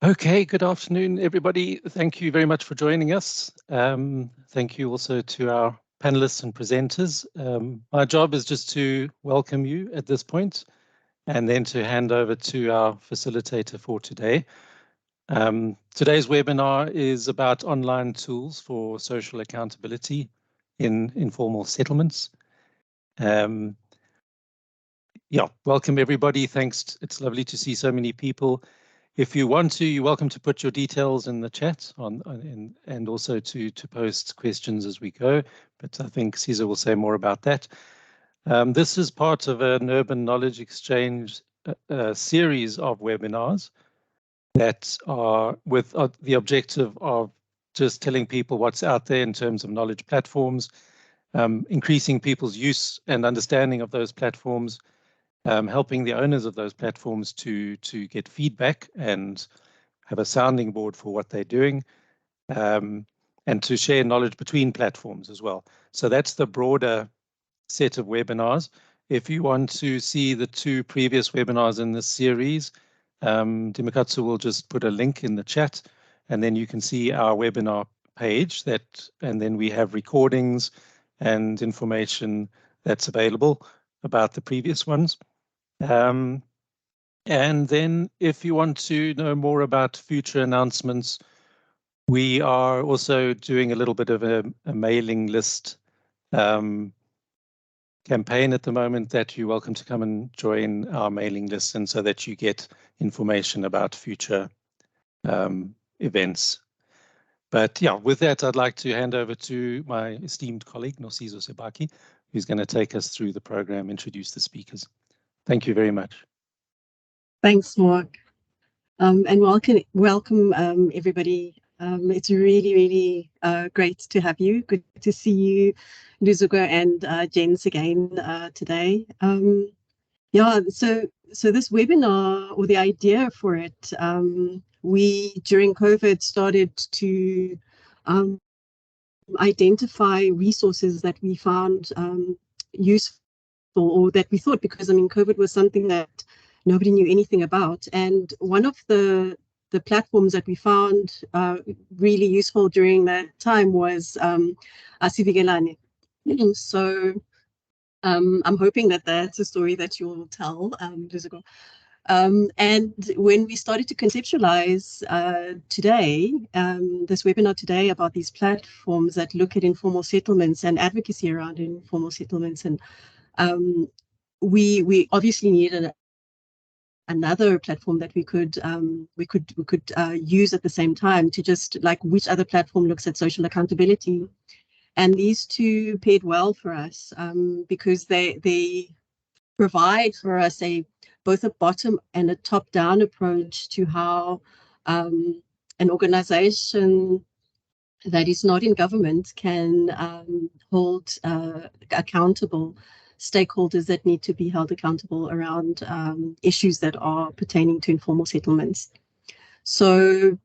Okay, good afternoon, everybody. Thank you very much for joining us. Thank you also to our panelists and presenters. My job is just to welcome you at this point and then to hand over to our facilitator for today. Today's webinar is about online tools for social accountability in informal settlements. Yeah, welcome everybody. Thanks. It's lovely to see so many people. If you want to, you're welcome to put your details in the chat and also to post questions as we go. But I think Caesar will say more about that. This is part of an urban knowledge exchange series of webinars that are with the objective of just telling people what's out there in terms of knowledge platforms, increasing people's use and understanding of those platforms, helping the owners of those platforms to get feedback and have a sounding board for what they're doing, and to share knowledge between platforms as well. So that's the broader set of webinars. If you want to see the two previous webinars in this series, Dimakatsu will just put a link in the chat, and then you can see our webinar page and then we have recordings and information that's available about the previous ones. And then if you want to know more about future announcements, we are also doing a little bit of a mailing list campaign at the moment that you're welcome to come and join our mailing list, and so that you get information about future events. But yeah, with that, I'd like to hand over to my esteemed colleague, Nosizo Sebaki, who's going to take us through the program, introduce the speakers. Thank you very much. Thanks, Mark. And welcome everybody. It's really great to have you. Good to see you, Luzuko and Jens again today. Yeah, so this webinar, or the idea for it, we during COVID started to identify resources that we found useful, or that we thought, because I mean COVID was something that nobody knew anything about, and one of the platforms that we found really useful during that time was Asivigelane. So I'm hoping that that's a story that you'll tell, Luzuko. And when we started to conceptualize today, this webinar today about these platforms that look at informal settlements and advocacy around informal settlements, and we obviously needed another platform that we could use at the same time, to just like, which other platform looks at social accountability. And these two paired well for us, because they provide for us both a bottom and a top-down approach to how an organization that is not in government can hold accountable stakeholders that need to be held accountable around issues that are pertaining to informal settlements. So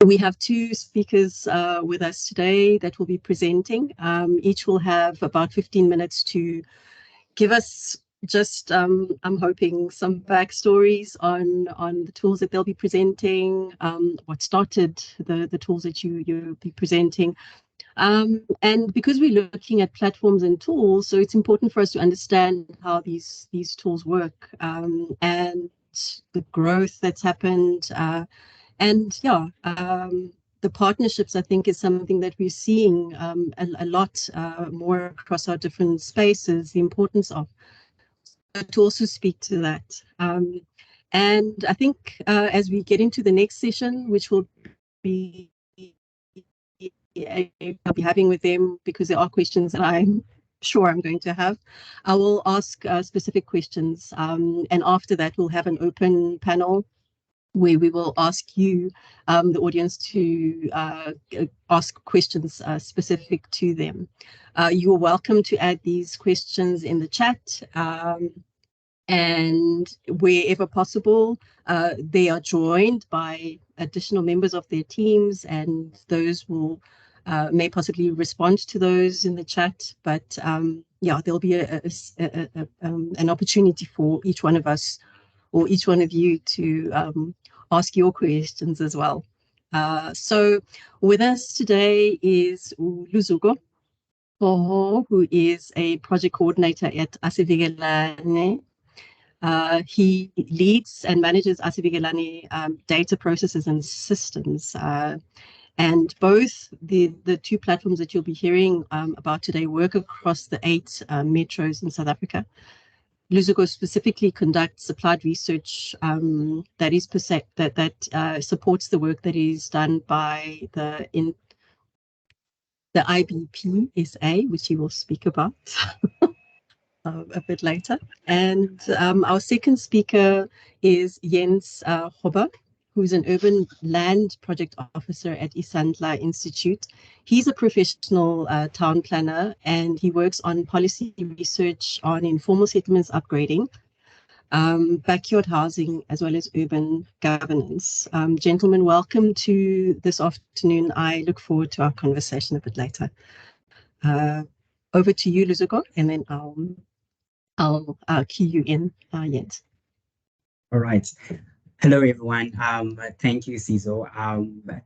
we have two speakers with us today that will be presenting. Each will have about 15 minutes to give us just, I'm hoping, some backstories on the tools that they'll be presenting, what started the tools that you'll be presenting. And because we're looking at platforms and tools, so it's important for us to understand how these tools work, and the growth that's happened, and yeah, the partnerships, I think, is something that we're seeing a lot more across our different spaces, the importance of, to also speak to that. And I think as we get into the next session, which will be I'll be having with them, because there are questions that I'm sure I'm going to have, I will ask specific questions, and after that we'll have an open panel where we will ask you, the audience, to ask questions specific to them. You are welcome to add these questions in the chat, and wherever possible, they are joined by additional members of their teams, and those will may possibly respond to those in the chat. But yeah, there'll be an opportunity for each one of us, or each one of you, to ask your questions as well. So with us today is Luzuko, who is a project coordinator at Asivigelane. He leads and manages Asivigelane data processes and systems. And both the two platforms that you'll be hearing about today work across the 8 metros in South Africa. Luzuko specifically conducts applied research that is supports the work that is done by the IBP-SA, which he will speak about a bit later. And our second speaker is Jens Hobber, who's an urban land project officer at Isandla Institute. He's a professional town planner, and he works on policy research on informal settlements upgrading, backyard housing, as well as urban governance. Gentlemen, welcome to this afternoon. I look forward to our conversation a bit later. Over to you, Luzuko, and then I'll key you in, Jens. All right. Hello, everyone. Thank you, Cizo.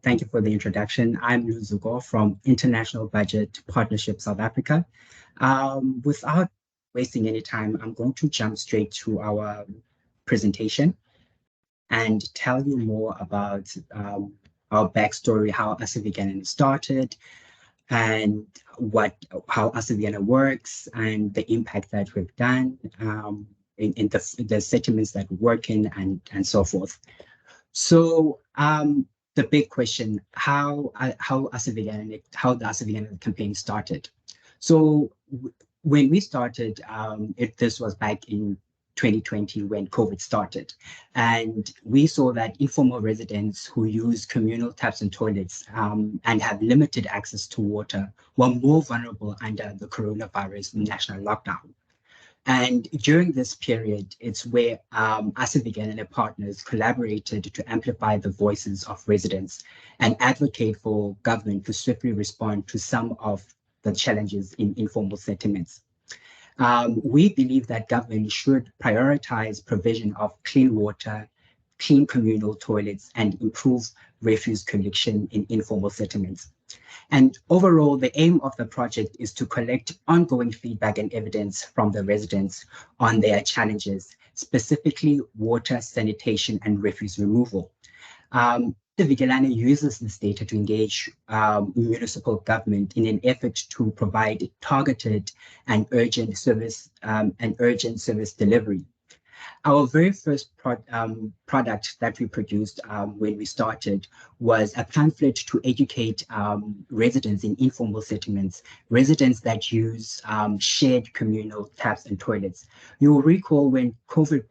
Thank you for the introduction. I'm Luzuko from International Budget Partnership South Africa. Without wasting any time, I'm going to jump straight to our presentation and tell you more about our backstory, how Asivigelane started, and how Asivigelane works, and the impact that we've done in the settlements that we work in, and so forth. So the big question, how the Asivigelane campaign started. So when we started, this was back in 2020 when COVID started. And we saw that informal residents who use communal taps and toilets and have limited access to water were more vulnerable under the coronavirus national lockdown. And during this period, it's where Asivigelane partners collaborated to amplify the voices of residents and advocate for government to swiftly respond to some of the challenges in informal settlements. We believe that government should prioritize provision of clean water, clean communal toilets, and improve refuse collection in informal settlements. And overall, the aim of the project is to collect ongoing feedback and evidence from the residents on their challenges, specifically water, sanitation, and refuse removal. Asivigelane uses this data to engage municipal government in an effort to provide targeted and urgent service delivery. Our very first product that we produced when we started was a pamphlet to educate residents in informal settlements, residents that use shared communal taps and toilets. You will recall when COVID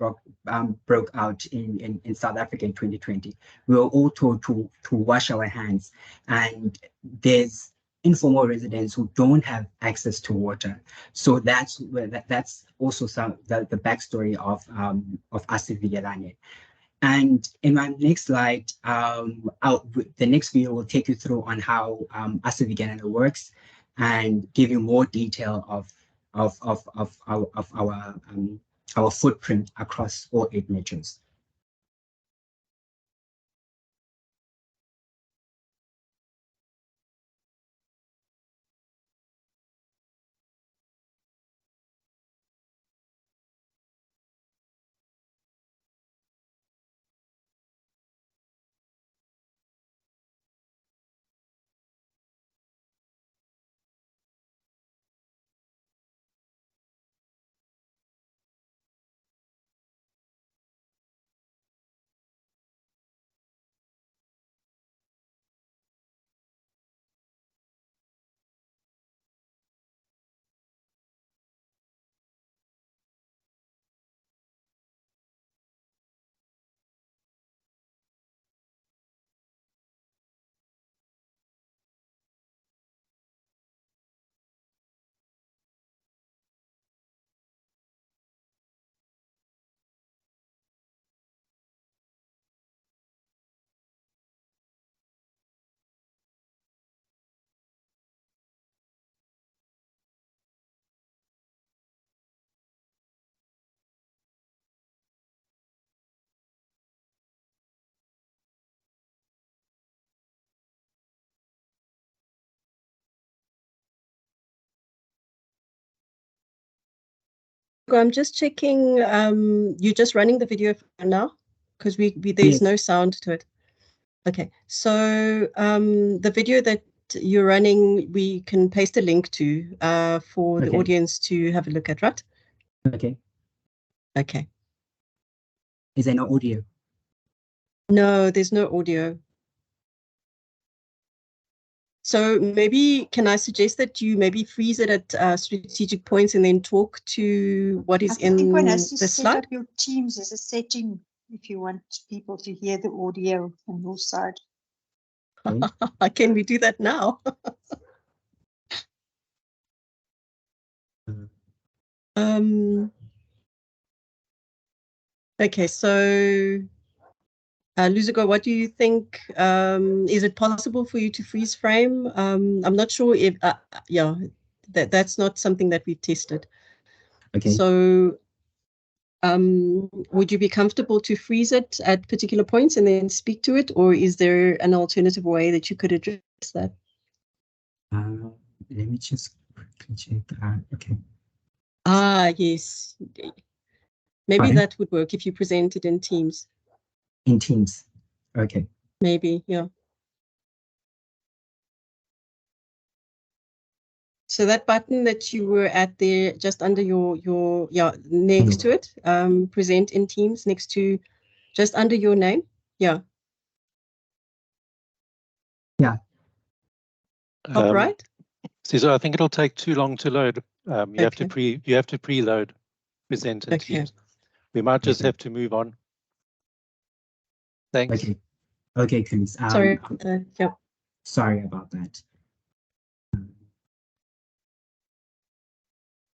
broke out in South Africa in 2020, we were all told to wash our hands, and there's informal residents who don't have access to water. So that's also the backstory of Asivigelane. And in my next slide, the next video will take you through on how Asivigelane works and give you more detail of our footprint across all 8 metros. I'm just checking. You're just running the video now, because there's no sound to it. Okay, so the video that you're running, we can paste a link to for the audience to have a look at, right? Okay. Okay. Is there no audio? No, there's no audio. So maybe, can I suggest that you maybe freeze it at strategic points and then talk to what is in the slide? I think one has to set up your Teams as a setting if you want people to hear the audio on your side. Can we do that now? Okay, so Luzuko, what do you think? Is it possible for you to freeze frame? I'm not sure if, yeah, that's not something that we've tested. Okay. So would you be comfortable to freeze it at particular points and then speak to it, or is there an alternative way that you could address that? Let me just quickly check. Okay. Yes. Maybe that would work if you present it in Teams. In Teams. Okay. Maybe, yeah. So that button that you were at there, just under your next to it, present in Teams, next to, just under your name. Yeah. Yeah. Top right. So I think it'll take too long to load. You have to preload present in Teams. We might just have to move on. Thanks. Okay. Okay, please. Sorry. Yeah. Sorry about that.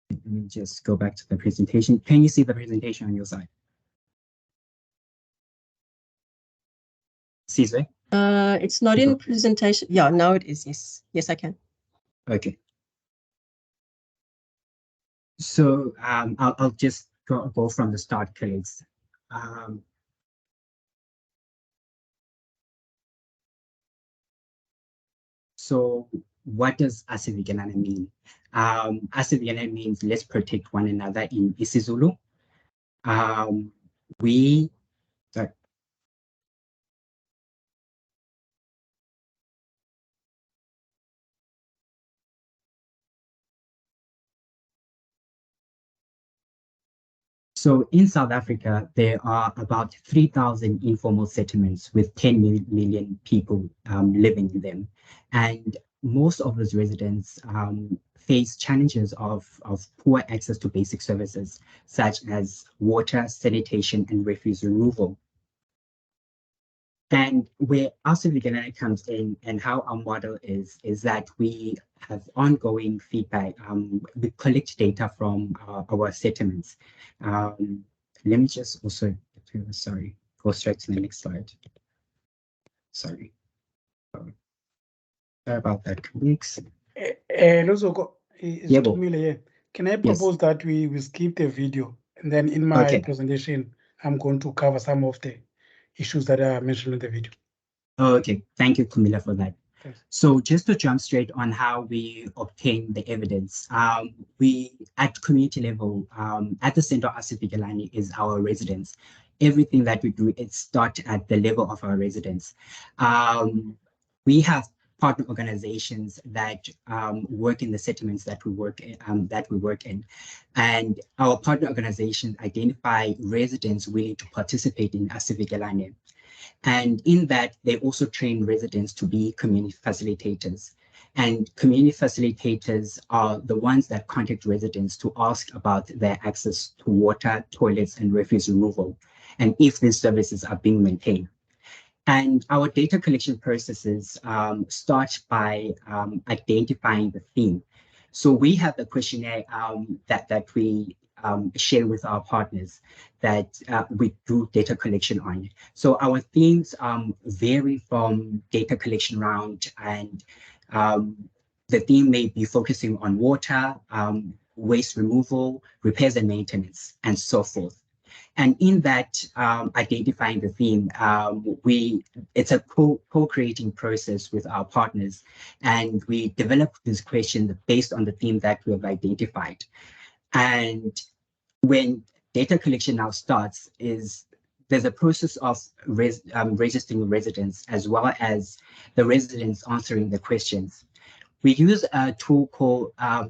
Let me just go back to the presentation. Can you see the presentation on your side? Cesar? It's not in presentation. Yeah, now it is. Yes. Yes, I can. Okay. So I'll just go from the start, please. So what does asivikelana mean? Asivikelana means let's protect one another in isiZulu. So in South Africa, there are about 3,000 informal settlements with 10 million people living in them. And most of those residents face challenges of poor access to basic services, such as water, sanitation, and refuse removal. And where asivikelana comes in and how our model is that we have ongoing feedback. We collect data from our settlements. Let me just also, sorry, go straight to the next slide. Sorry. Sorry about that, colleagues. Can I propose that we skip the video, and then in my presentation, I'm going to cover some of the issues that are mentioned in the video. Oh, okay. Thank you, Camilla, for that. Thanks. So just to jump straight on how we obtain the evidence, we at community level, at the center of asivikelana is our residents. Everything that we do, it starts at the level of our residents. We have partner organizations that work in the settlements that we work in, and our partner organizations identify residents willing to participate in asivikelana. And in that, they also train residents to be community facilitators. And community facilitators are the ones that contact residents to ask about their access to water, toilets, and refuse removal, and if these services are being maintained. And our data collection processes start by identifying the theme. So we have a questionnaire that we share with our partners that we do data collection on. So our themes vary from data collection round, and the theme may be focusing on water, waste removal, repairs and maintenance, and so forth. And in that identifying the theme, it's a co-creating process with our partners, and we develop this question based on the theme that we have identified. And when data collection now starts is there's a process of registering residents as well as the residents answering the questions. We use a tool called a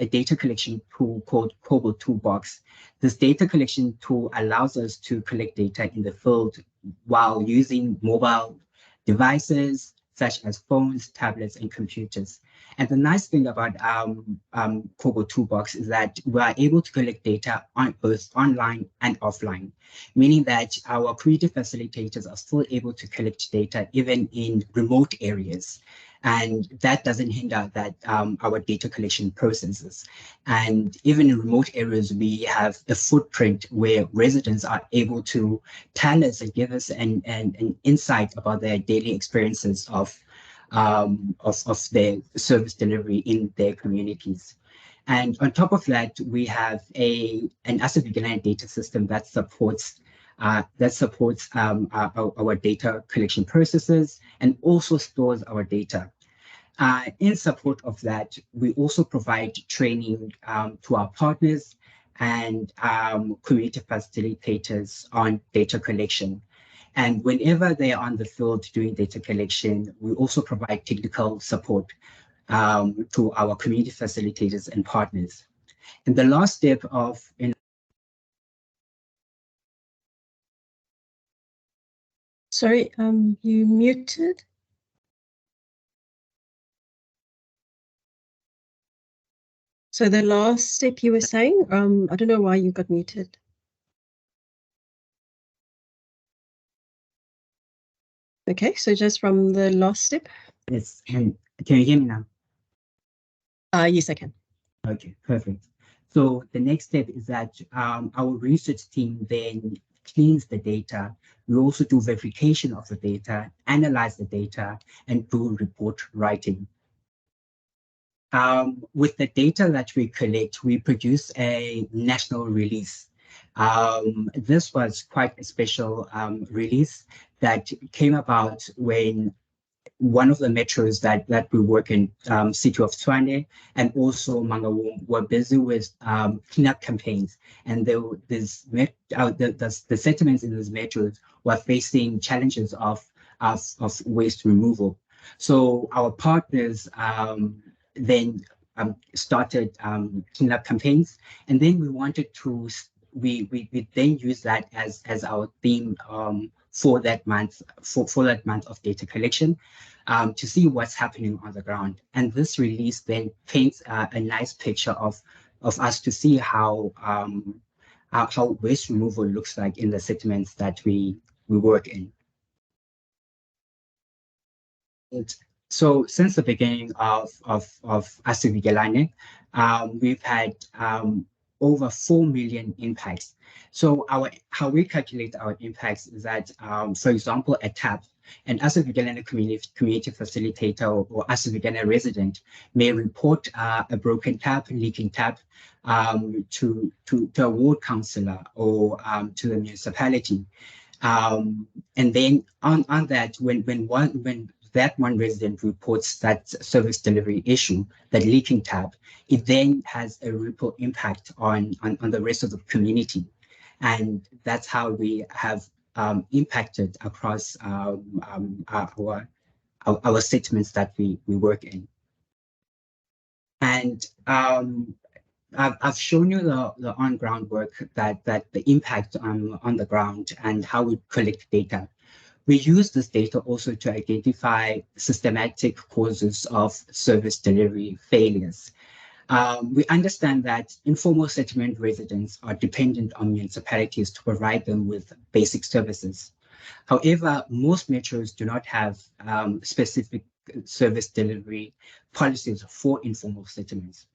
data collection tool called Kobo Toolbox. This data collection tool allows us to collect data in the field while using mobile devices such as phones, tablets, and computers. And the nice thing about Kobo Toolbox is that we are able to collect data on both online and offline, meaning that our community facilitators are still able to collect data even in remote areas. And that doesn't hinder that our data collection processes. And even in remote areas, we have a footprint where residents are able to tell us and give us an insight about their daily experiences of their service delivery in their communities. And on top of that, we have an asset vigilante data system that supports our data collection processes and also stores our data. In support of that, we also provide training to our partners and community facilitators on data collection. And whenever they are on the field doing data collection, we also provide technical support to our community facilitators and partners. And the last step of Sorry, you muted. So the last step you were saying, I don't know why you got muted. Okay, so just from the last step. Yes, and can you hear me now? Yes, I can. Okay, perfect. So the next step is that our research team then cleans the data. We also do verification of the data, analyze the data, and do report writing. With the data that we collect, we produce a national release. This was quite a special release that came about when one of the metros that we work in, city of Tshwane and also Mangaung, were busy with cleanup campaigns, and the settlements in these metros were facing challenges of waste removal. So our partners then started cleanup campaigns, and then we wanted to we then use that as our theme for that month of data collection, to see what's happening on the ground. And this release then paints a nice picture of us to see how waste removal looks like in the settlements that we work in. And so since the beginning of Asset Vigilante, we've had over 4 million impacts. So how we calculate our impacts is that, for example, a tap, an Asset Vigilante community facilitator or Asset Vigilante resident may report a broken tap, leaking tap, to a ward councillor or to the municipality. And then on that, when that one resident reports that service delivery issue, that leaking tap, it then has a ripple impact on the rest of the community. And that's how we have impacted across our settlements that we work in. And I've shown you the on-ground work, that the impact on the ground and how we collect data. We use this data also to identify systematic causes of service delivery failures. We understand that informal settlement residents are dependent on municipalities to provide them with basic services. However, most metros do not have specific service delivery policies for informal settlements.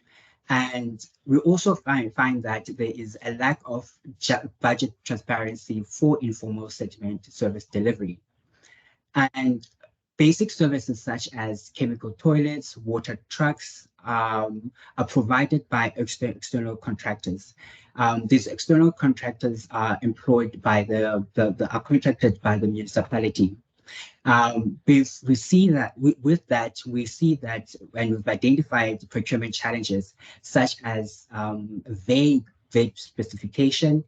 And we also find that there is a lack of budget transparency for informal settlement service delivery. And basic services such as chemical toilets, water trucks are provided by external contractors. These external contractors are employed by are contracted by the municipality. We see that with that, we see that when we've identified procurement challenges, such as vague vague specification,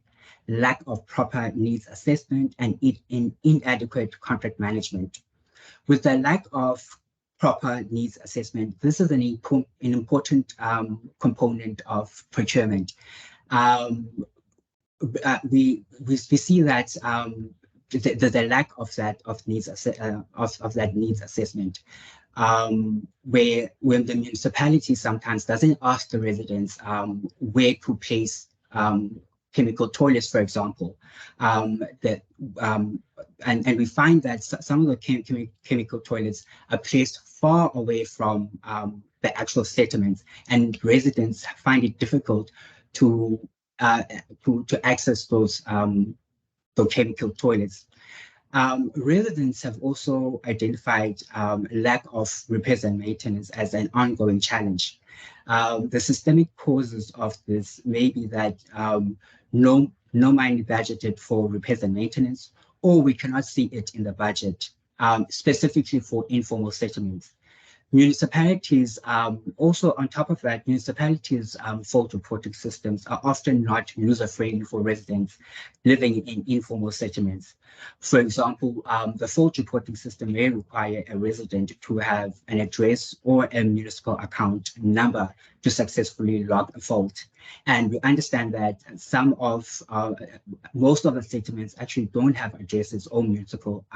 lack of proper needs assessment, and inadequate contract management. With the lack of proper needs assessment, this is an important component of procurement. We see that the lack of that needs assessment, where when the municipality sometimes doesn't ask the residents where to place chemical toilets, for example, and we find that some of the chemical toilets are placed far away from the actual settlements, and residents find it difficult to access those chemical toilets. Residents have also identified lack of repairs and maintenance as an ongoing challenge. The systemic causes of this may be that no money budgeted for repairs and maintenance, or we cannot see it in the budget, specifically for informal settlements. Municipalities, also on top of that, municipalities' fault reporting systems are often not user-friendly for residents living in informal settlements. For example, the fault reporting system may require a resident to have an address or a municipal account number to successfully log a fault. And we understand that most of the settlements actually don't have addresses or municipal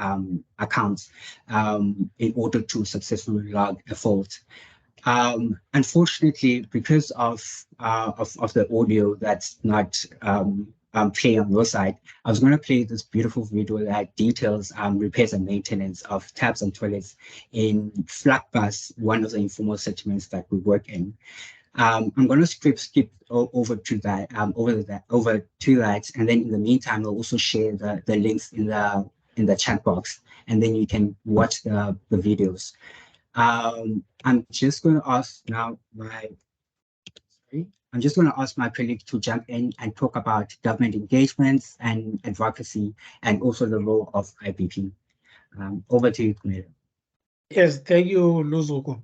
accounts in order to successfully log a fault. Unfortunately, because of the audio that's not play on your side, I was going to play this beautiful video that details repairs and maintenance of taps and toilets in Flakbus, one of the informal settlements that we work in. I'm going to skip over to that, and then in the meantime, I'll also share the links in the chat box, and then you can watch the videos. I'm just going to ask now my colleague to jump in and talk about government engagements and advocacy, and also the role of IBP. Over to you, Kumela. Yes, thank you, Luzuko.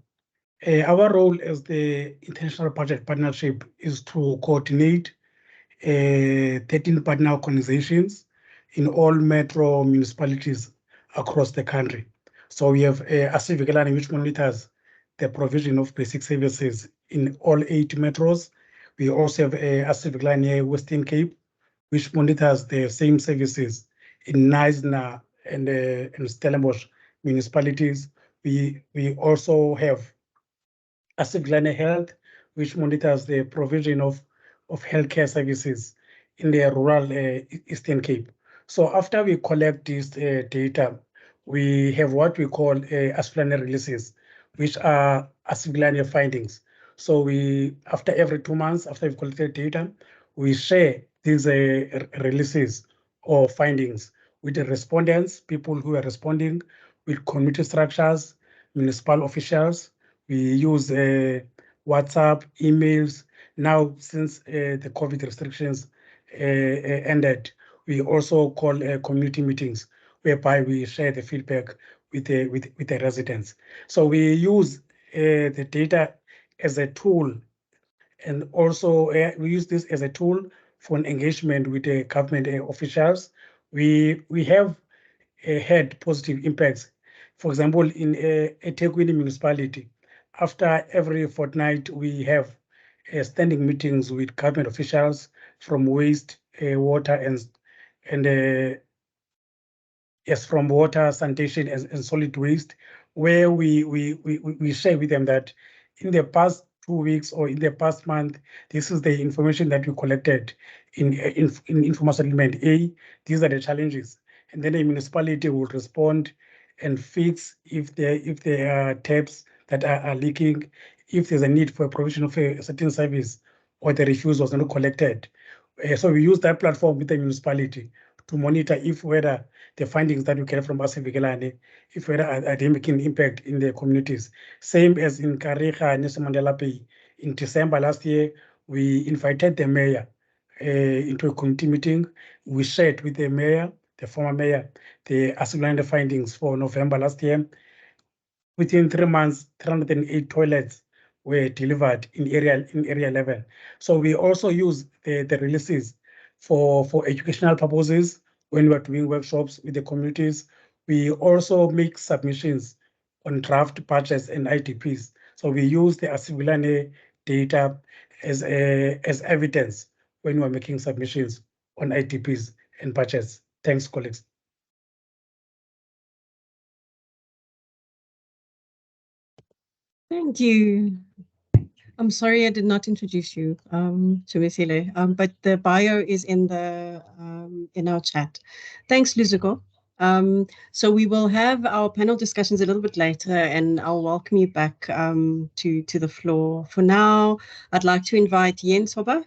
Our role as the International Budget Partnership is to coordinate 13 partner organizations in all metro municipalities across the country. So we have a civic line which monitors the provision of basic services in all 8 metros. We also have a civic line here, Western Cape, which monitors the same services in Knysna and Stellenbosch municipalities. We also have a civic line health, which monitors the provision of healthcare services in the rural Eastern Cape. So after we collect this data, we have what we call ASFLANE releases, which are ASFLANE findings. So after every 2 months, after we've collected data, we share these releases or findings with the respondents, people who are responding, with community structures, municipal officials. We use WhatsApp, emails. Now, since the COVID restrictions ended, we also call community meetings, whereby we share the feedback with the residents. So we use the data as a tool, and also we use this as a tool for an engagement with the government officials. We have had positive impacts. For example, in eThekwini municipality, after every fortnight, we have standing meetings with government officials from waste, water, and from water, sanitation, and solid waste, where we share with them that in the past 2 weeks or in the past month, this is the information that we collected in informal settlement A. These are the challenges, and then the municipality will respond and fix if there are taps that are leaking, if there's a need for a provision of a certain service, or the refuse was not collected. So we use that platform with the municipality to monitor whether the findings that we get from Asivikelane, if whether are they making impact in the communities. Same as in Kariga and Mandela Bay. In December last year, we invited the mayor into a community meeting. We shared with the mayor, the former mayor, the Asivikelane findings for November last year. Within 3 months, 308 toilets were delivered in area level. So we also use the releases for educational purposes when we're doing workshops with the communities. We also make submissions on draft budgets and IDPs. So we use the Asivilane data as evidence when we're making submissions on IDPs and budgets. Thanks, colleagues. Thank you. I'm sorry I did not introduce you to Mesile, but the bio is in our chat. Thanks, Luzuko. So we will have our panel discussions a little bit later, and I'll welcome you back to the floor. For now, I'd like to invite Jens Hobber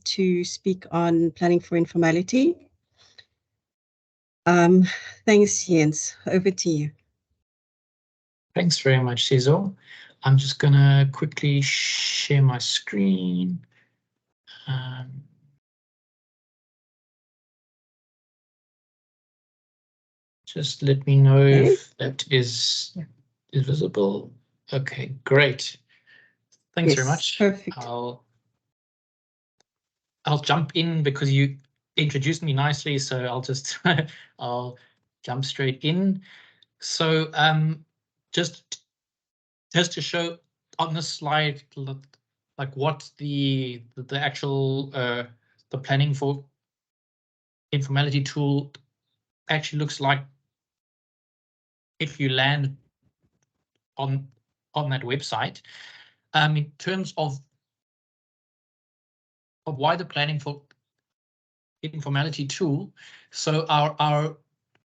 to speak on planning for informality. Thanks, Jens. Over to you. Thanks very much, Cesar. I'm just going to quickly share my screen. Just let me know if that is visible. Okay, great. Thanks very much. Perfect. I'll jump in because you introduced me nicely, so I'll just I'll jump straight in. So just to show on this slide, like what the actual the planning for informality tool actually looks like if you land on that website. In terms of why the planning for informality tool, so our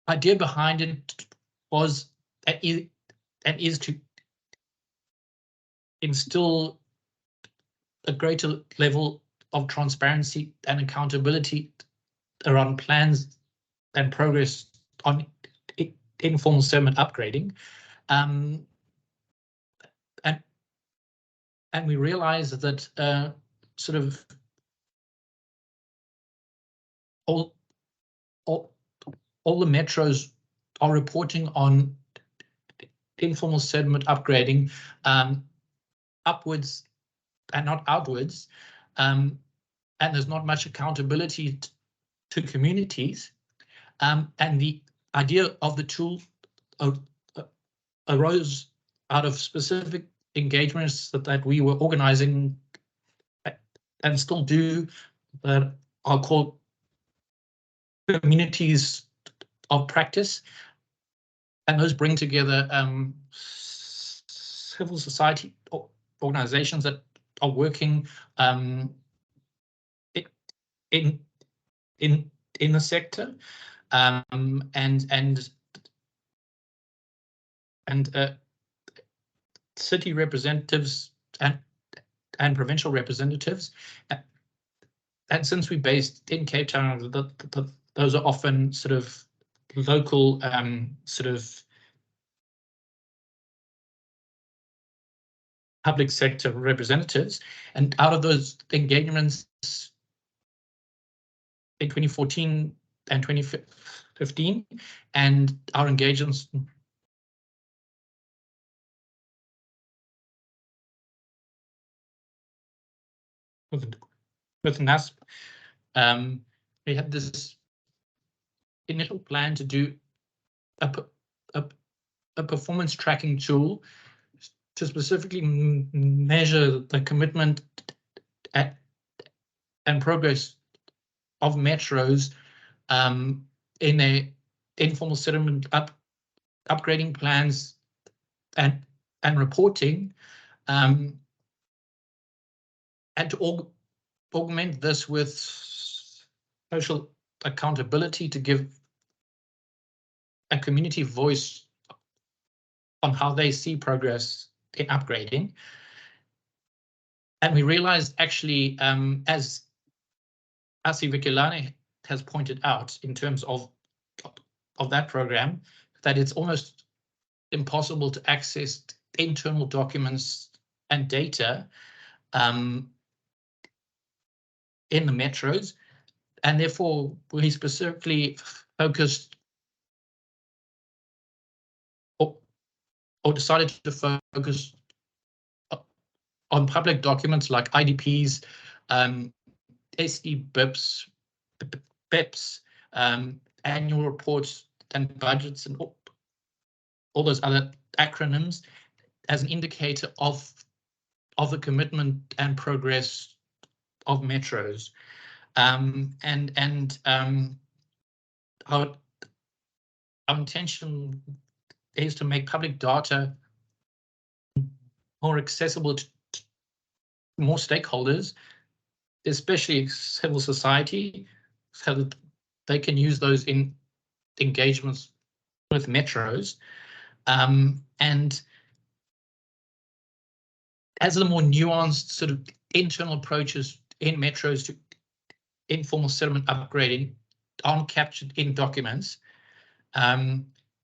idea behind it was and is to instill a greater level of transparency and accountability around plans and progress on informal settlement upgrading. And we realized that sort of all the metros are reporting on informal settlement upgrading upwards and not outwards, and there's not much accountability to communities. And the idea of the tool arose out of specific engagements that we were organizing and still do, that are called communities of practice, and those bring together civil society organizations that are working in the sector, and city representatives and provincial representatives. And since we're based in Cape Town, those are often sort of local sort of public sector representatives. And out of those engagements in 2014 and 2015, and our engagements with NASP, we had this initial plan to do a performance tracking tool to specifically measure the commitment and progress of metros in a informal settlement upgrading plans and reporting, and to augment this with social accountability to give a community voice on how they see progress in upgrading. And we realized actually, as Asivilane has pointed out in terms of that program, that it's almost impossible to access internal documents and data in the metros, and therefore we specifically focused or decided to focus on public documents like IDPs, SD BIPs, BIPs, annual reports and budgets, and all those other acronyms as an indicator of the commitment and progress of metros. Our intention is to make public data more accessible to more stakeholders, especially civil society, so that they can use those in engagements with metros. And as the more nuanced sort of internal approaches in metros to informal settlement upgrading aren't captured in documents,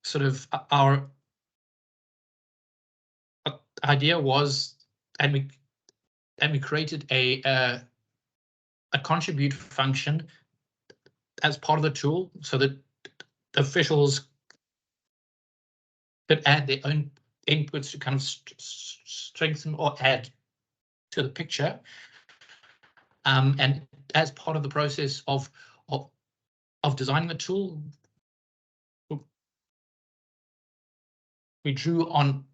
sort of our idea was, and we created a contribute function as part of the tool, so that officials could add their own inputs to kind of strengthen or add to the picture. And as part of the process of designing the tool, we drew on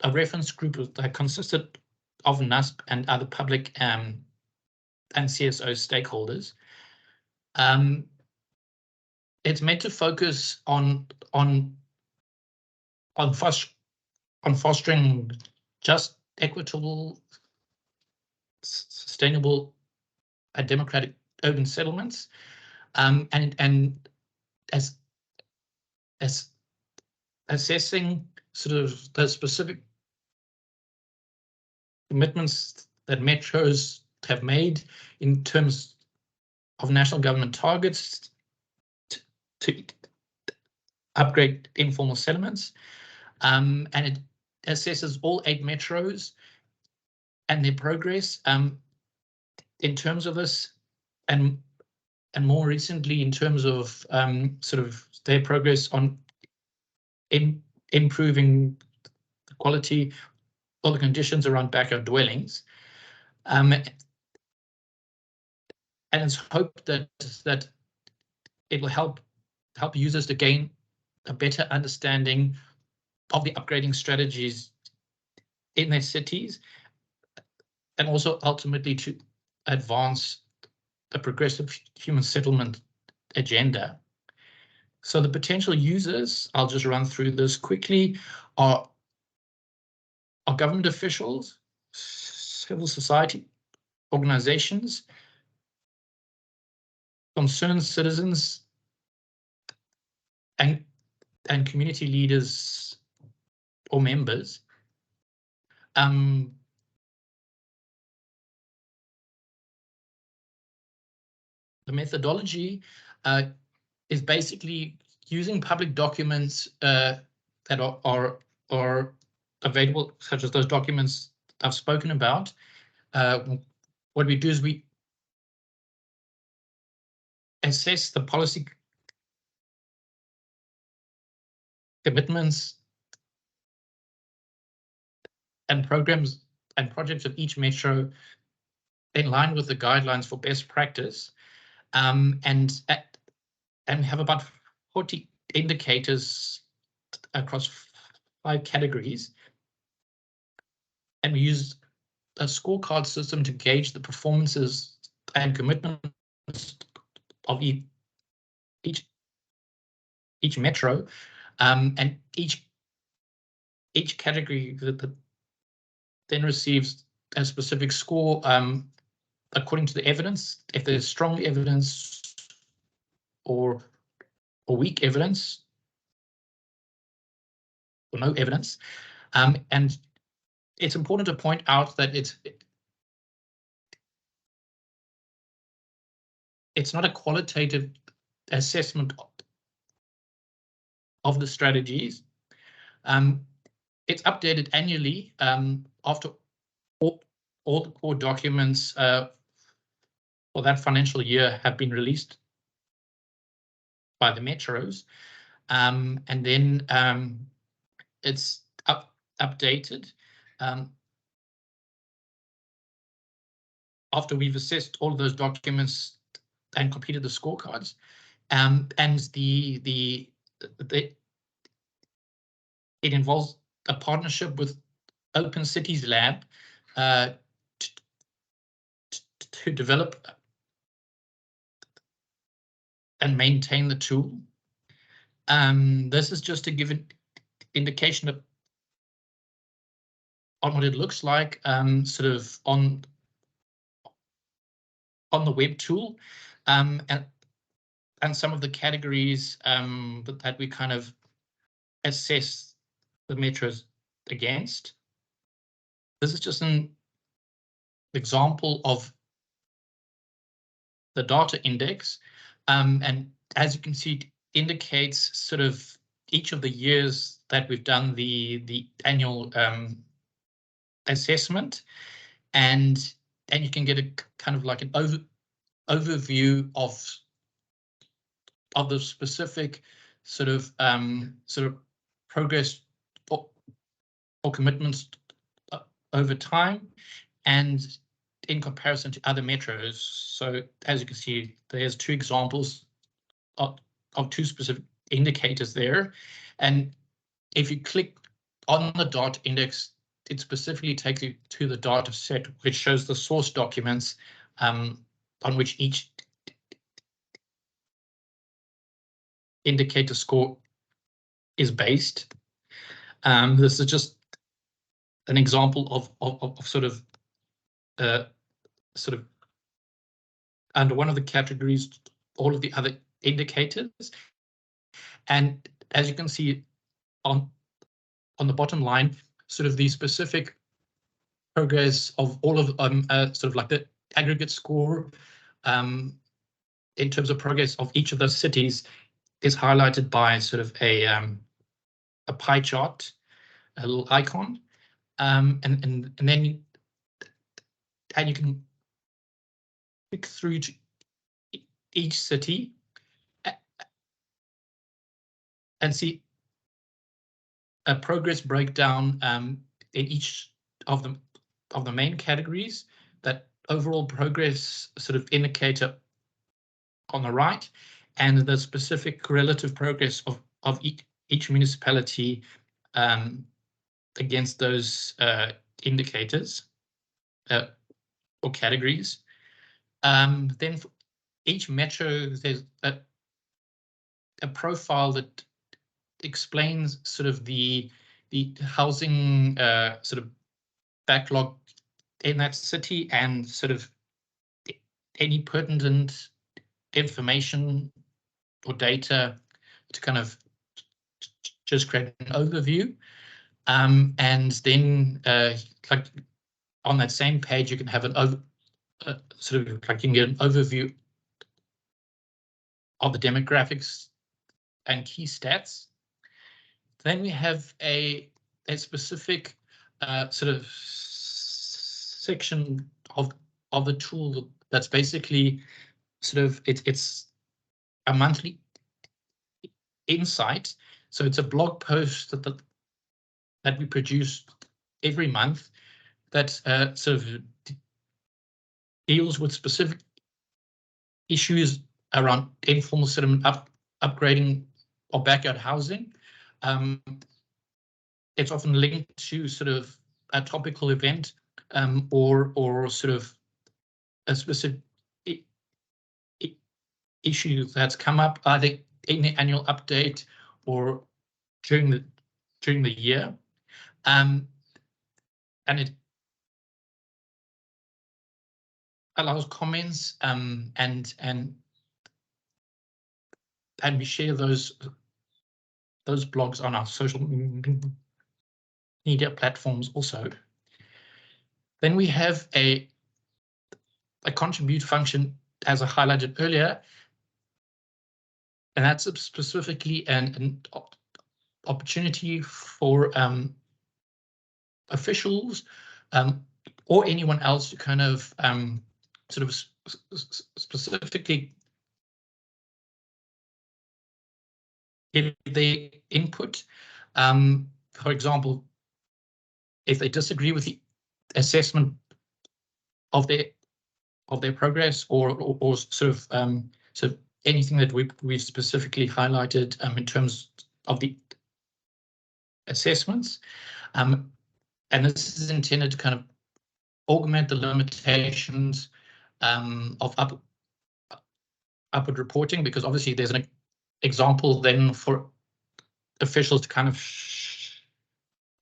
a reference group that consisted of NUSP and other public and CSO stakeholders. It's meant to focus on fostering just, equitable, sustainable, and democratic urban settlements, and as assessing sort of the specific commitments that metros have made in terms of national government targets to upgrade informal settlements, and it assesses all 8 metros and their progress in terms of this, and more recently in terms of sort of their progress on improving the quality or the conditions around backyard dwellings. And it's hoped that it will help users to gain a better understanding of the upgrading strategies in their cities, and also ultimately to advance a progressive human settlement agenda. So the potential users, I'll just run through this quickly, are government officials, civil society organizations, concerned citizens, and community leaders or members. The methodology is basically using public documents that are available, such as those documents I've spoken about. What we do is we assess the policy commitments and programs and projects of each metro in line with the guidelines for best practice, and have about 40 indicators across 5 categories. And we use a scorecard system to gauge the performances and commitments of each metro, and each category that then receives a specific score according to the evidence. If there's strong evidence or weak evidence or no evidence, and it's important to point out that it's not a qualitative assessment of the strategies. It's updated annually after all the core documents for that financial year have been released by the metros, and then it's updated after we've assessed all of those documents and completed the scorecards, and it involves a partnership with Open Cities Lab to develop and maintain the tool. This is just to give an indication of on what it looks like, sort of on the web tool, and some of the categories that we kind of assess the metros against. This is just an example of the data index, and as you can see, it indicates sort of each of the years that we've done the annual assessment, and you can get a kind of like an overview of the specific sort of progress or commitments over time, and in comparison to other metros. So as you can see, there's two examples of two specific indicators there, and if you click on the data index, it specifically takes you to the data set, which shows the source documents on which each indicator score is based. This is just an example of sort of under one of the categories, all of the other indicators. And as you can see on the bottom line, sort of the specific progress of all of sort of like the aggregate score in terms of progress of each of those cities is highlighted by sort of a pie chart, a little icon, and then you can click through to each city and see a progress breakdown in each of the main categories, that overall progress sort of indicator on the right, and the specific relative progress of each municipality against those indicators or categories. Then for each metro, there's a profile that explains sort of the housing sort of backlog in that city, and sort of any pertinent information or data to kind of just create an overview. And then like on that same page, you can have an sort of like you can get an overview of the demographics and key stats. Then we have a specific sort of section of the tool that's basically sort of it's a monthly insight. So it's a blog post that we produce every month that sort of deals with specific issues around informal settlement upgrading or backyard housing. It's often linked to sort of a topical event or sort of a specific issue that's come up either in the annual update or during the year, and it allows comments and we share those blogs on our social media platforms also. Then we have a contribute function, as I highlighted earlier, and that's specifically an opportunity for officials or anyone else to kind of sort of specifically give their input. For example, if they disagree with the assessment of their their progress, or sort of anything that we've specifically highlighted in terms of the assessments. And this is intended to kind of augment the limitations of upward reporting, because obviously there's an example then for officials to kind of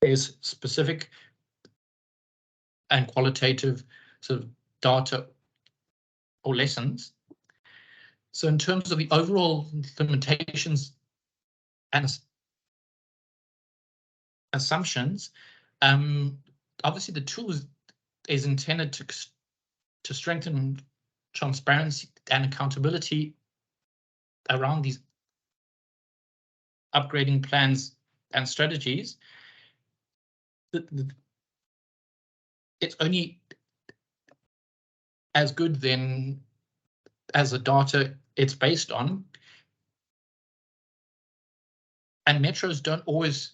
is specific and qualitative sort of data or lessons. So in terms of the overall limitations and assumptions, obviously the tool is intended to strengthen transparency and accountability around these upgrading plans and strategies. It's only as good then as the data it's based on, and metros don't always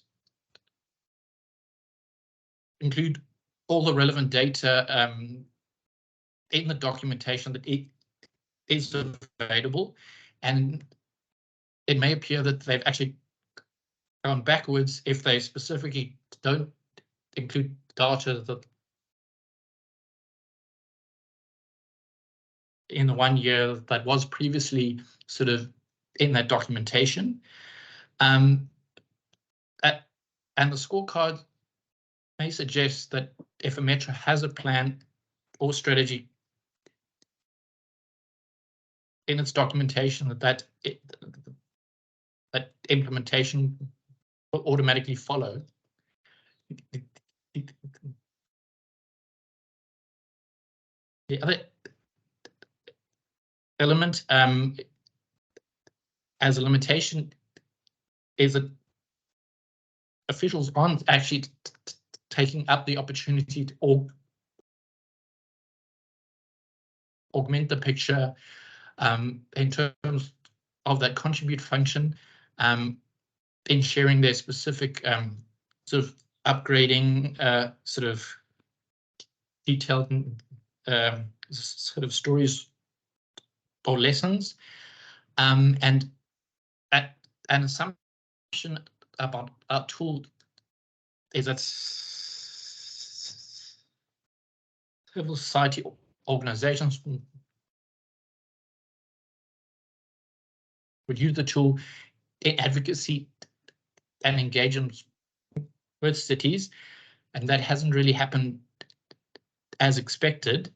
include all the relevant data in the documentation that it is available, and it may appear that they've actually gone backwards if they specifically don't include data that in the 1 year that was previously sort of in that documentation. And the scorecard may suggest that if a metro has a plan or strategy in its documentation, that implementation will automatically follow. The other element as a limitation is that officials aren't actually taking up the opportunity to augment the picture in terms of that contribute function, in sharing their specific sort of upgrading sort of detailed sort of stories or lessons, and an assumption about our tool is that civil society organizations would use the tool in advocacy and engagement with cities, and that hasn't really happened as expected.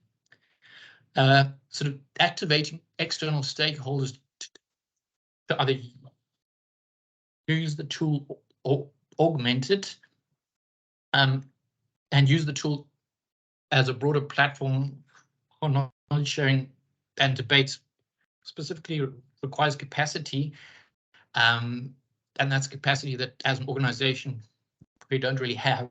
Sort of activating external stakeholders to either use the tool or augment it, and use the tool as a broader platform for knowledge sharing and debates specifically requires capacity, and that's capacity that as an organization we don't really have.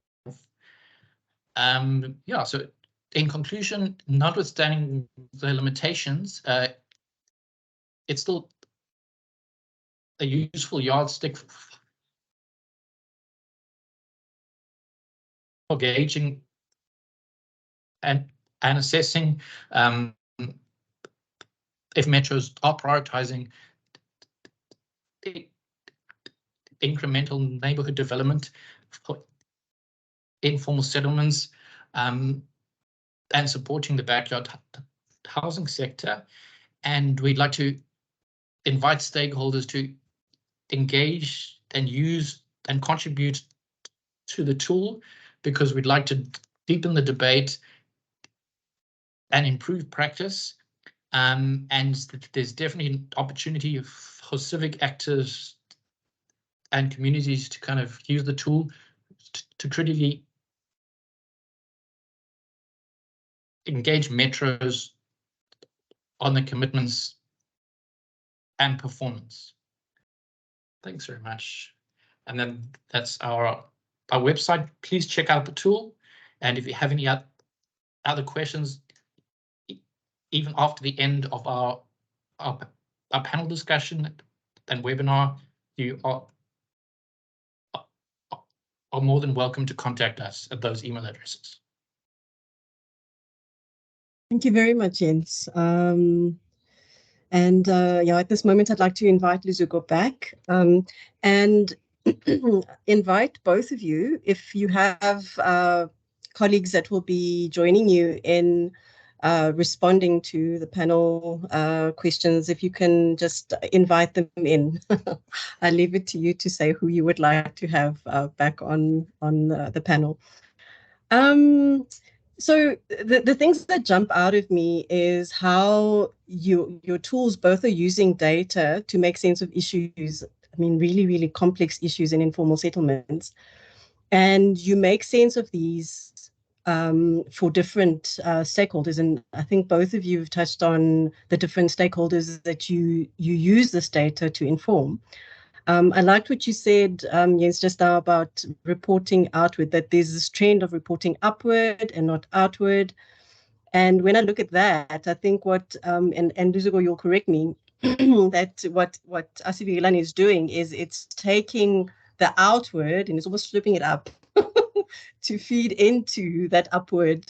Yeah, so in conclusion, notwithstanding the limitations, it's still a useful yardstick for gauging and assessing if metros are prioritizing incremental neighborhood development for informal settlements, and supporting the backyard housing sector. And we'd like to invite stakeholders to engage and use and contribute to the tool, because we'd like to deepen the debate and improve practice. And there's definitely an opportunity for civic actors and communities to kind of use the tool to critically engage metros on the commitments and performance. Thanks very much. And then that's our website. Please check out the tool. And if you have any other questions, even after the end of our panel discussion and webinar, you are more than welcome to contact us at those email addresses. Thank you very much, Jens. Yeah, at this moment, I'd like to invite Luzuko back and invite both of you, if you have colleagues that will be joining you in responding to the panel questions, if you can just invite them in. I leave it to you to say who you would like to have back on the panel. So the things that jump out of me is how your tools both are using data to make sense of issues. I mean, really, really complex issues in informal settlements. And you make sense of these for different stakeholders. And I think both of you have touched on the different stakeholders that you use this data to inform. I liked what you said, Jens, just now about reporting outward, that there's this trend of reporting upward and not outward. And when I look at that, I think what, and Luzuko, you'll correct me, that what Asivigelane is doing is it's taking the outward and it's almost flipping it up to feed into that upward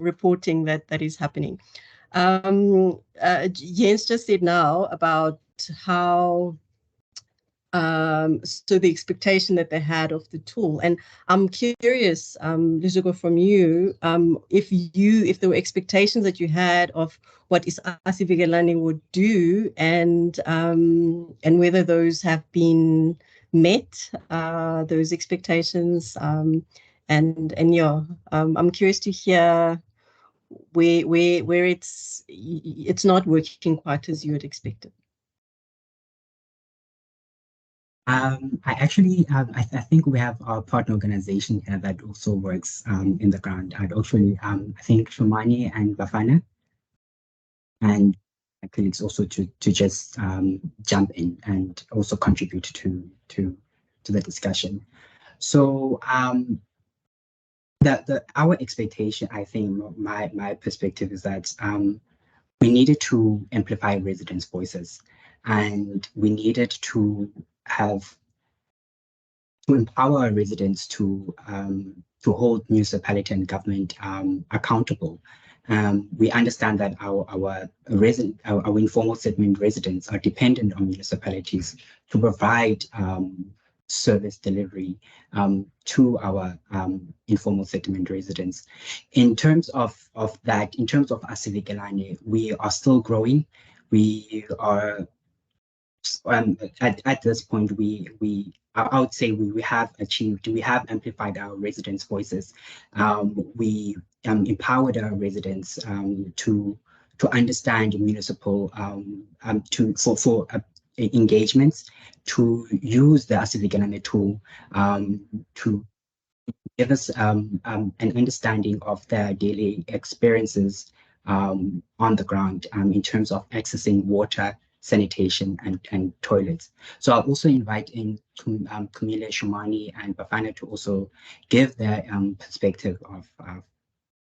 reporting that is happening. Jens just said now about how so the expectation that they had of the tool. And I'm curious, Luzuko, from you, if there were expectations that you had of what Asivigelane would do, and whether those have been met, those expectations, and yeah, I'm curious to hear where it's not working quite as you had expected. I actually have, I think we have our partner organization here that also works in the ground. I'd actually, I think Shumani and Bafana and my colleagues also to just jump in and also contribute to the discussion. So our expectation, I think my perspective is that we needed to amplify residents' voices, and we needed to empower residents to hold municipality and government accountable. We understand that our informal settlement residents are dependent on municipalities to provide service delivery to our informal settlement residents. In terms of that, in terms of Asivigelane, we are still growing. We are at this point, I would say we have amplified our residents' voices. We empowered our residents to understand municipal for engagements, to use the Asivigelane tool to give us an understanding of their daily experiences on the ground in terms of accessing water, sanitation, and toilets. So I'll also invite in Camille, Shumani, and Bafana to also give their perspective of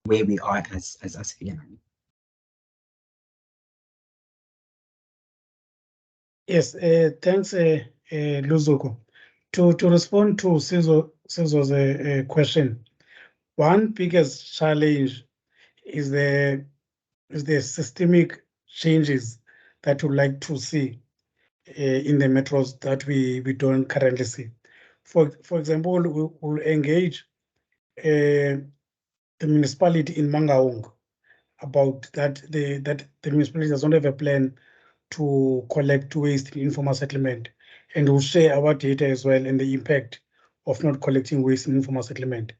where we are as Asivigelane. Yes, thanks, Luzuko. To respond to Sizo's question, one biggest challenge is the systemic changes that we'd like to see in the metros that we don't currently see. For example, we will engage the municipality in Mangaung about that the municipality does not have a plan to collect waste in informal settlement, and we'll share our data as well and the impact of not collecting waste in informal settlement.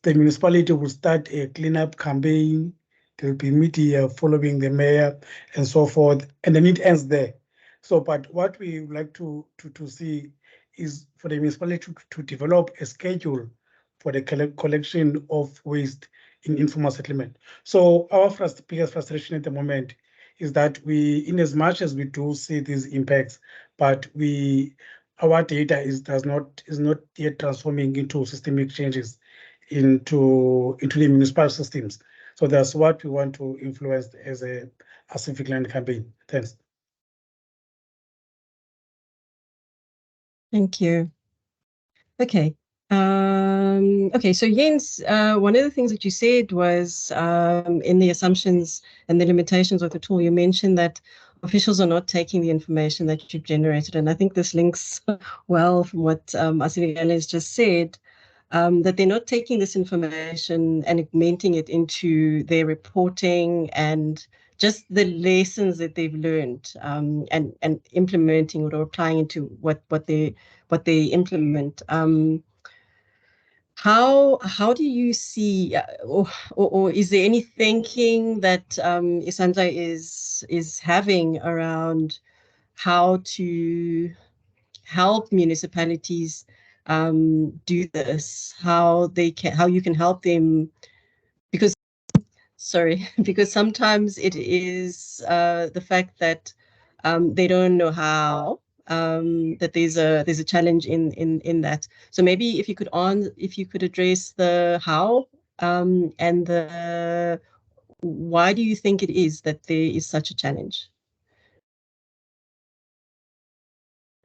The municipality will start a cleanup campaign. There will be media following the mayor and so forth, and then it ends there. So, but what we would like to see is for the municipality to develop a schedule for the collection of waste in informal settlement. So our biggest frustration at the moment is that in as much as we do see these impacts, but our data is not yet transforming into systemic changes into the municipal systems. So that's what we want to influence as a Asivigelane campaign. Thanks. Thank you. Okay, Okay, so Jens, one of the things that you said was in the assumptions and the limitations of the tool, you mentioned that officials are not taking the information that you've generated. And I think this links well from what Asivele has just said, that they're not taking this information and augmenting it into their reporting and just the lessons that they've learned, and implementing it or applying into what they implement. How do you see, or is there any thinking that Isandla is having around how to help municipalities do this? How you can help them? Because because sometimes it is the fact that they don't know how, that there's a challenge in that. So maybe if you could address the how, and the why do you think it is that there is such a challenge?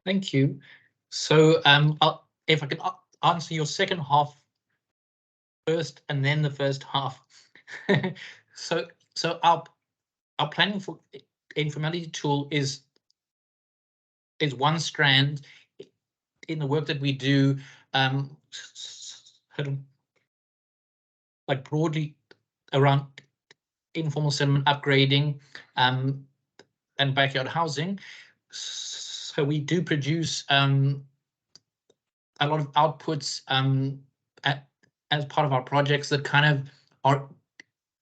Thank you. So if I can answer your second half first and then the first half. So our planning for informality tool is one strand in the work that we do, like broadly around informal settlement upgrading and backyard housing. So we do produce a lot of outputs as part of our projects that kind of are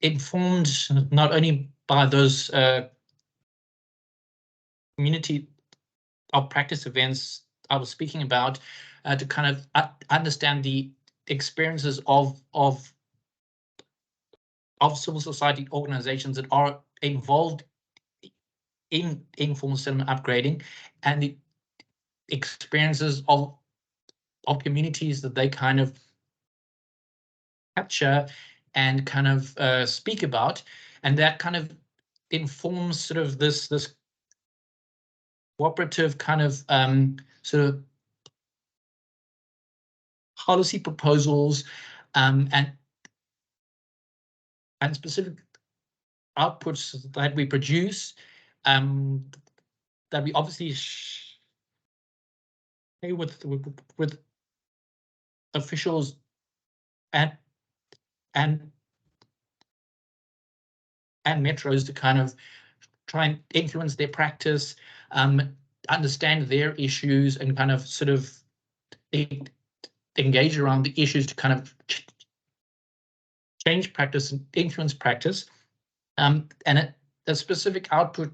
informed not only by those community of practice events I was speaking about, to kind of understand the experiences of civil society organizations that are involved in informal settlement upgrading, and the experiences of communities that they kind of capture and kind of speak about, and that kind of informs sort of this cooperative kind of sort of policy proposals, and specific outputs that we produce, that we obviously share with officials and metros to kind of try and influence their practice, understand their issues, and kind of sort of engage around the issues to kind of change practice and influence practice. And a specific output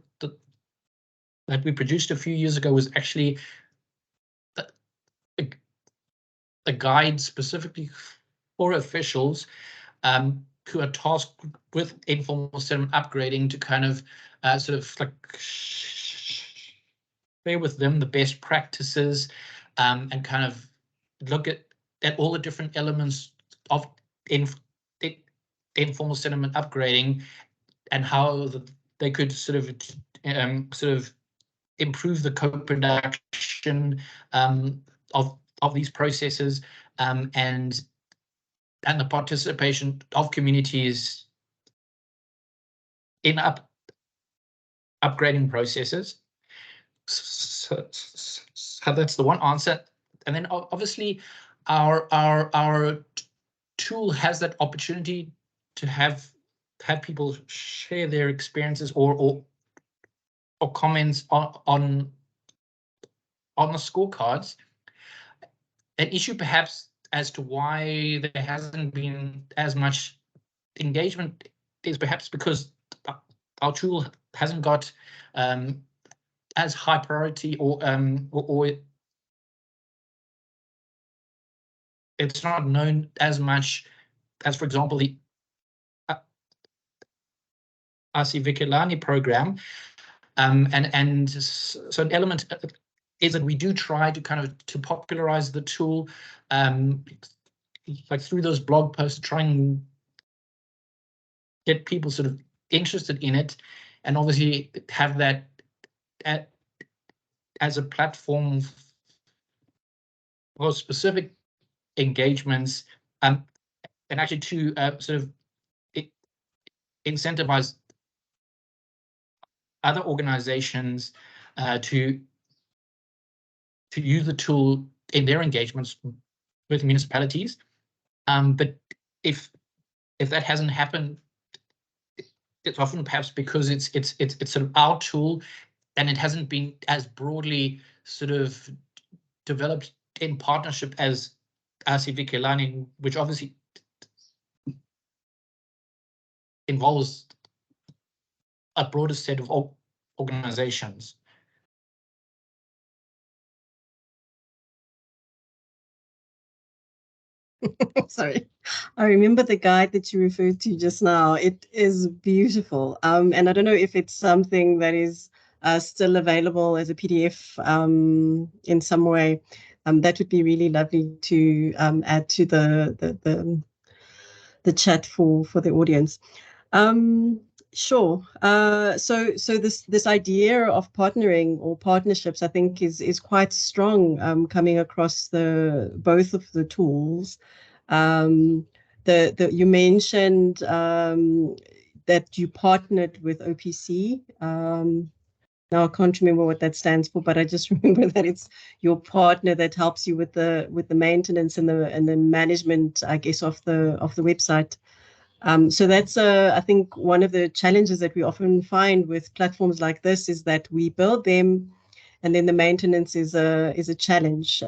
that we produced a few years ago was actually a guide specifically for officials who are tasked with informal settlement upgrading to kind of sort of like share with them the best practices, and kind of look at all the different elements of informal settlement upgrading and how they could sort of improve the co-production of these processes, and the participation of communities in upgrading processes. So that's the one answer. And then obviously our tool has that opportunity to have people share their experiences or comments on the scorecards. An issue perhaps as to why there hasn't been as much engagement is perhaps because our tool hasn't got as high priority, or it's not known as much as, for example, the Asivikelani program, and so an element is that we do try to kind of to popularize the tool, like through those blog posts, try and get people sort of interested in it, and obviously have that as a platform for specific engagements, and actually to sort of incentivize other organizations to use the tool in their engagements with municipalities. But if that hasn't happened, it's often perhaps because it's sort of our tool, and it hasn't been as broadly sort of developed in partnership as uKESA, which obviously involves a broader set of organizations. Sorry, I remember the guide that you referred to just now. It is beautiful. And I don't know if it's something that is still available as a PDF in some way. That would be really lovely to add to the chat for the audience. Sure. So this idea of partnering or partnerships, I think, is quite strong coming across both of the tools. You mentioned that you partnered with OPC. Now I can't remember what that stands for, but I just remember that it's your partner that helps you with the maintenance and the management, I guess, of the website. So that's I think one of the challenges that we often find with platforms like this is that we build them, and then the maintenance is a challenge.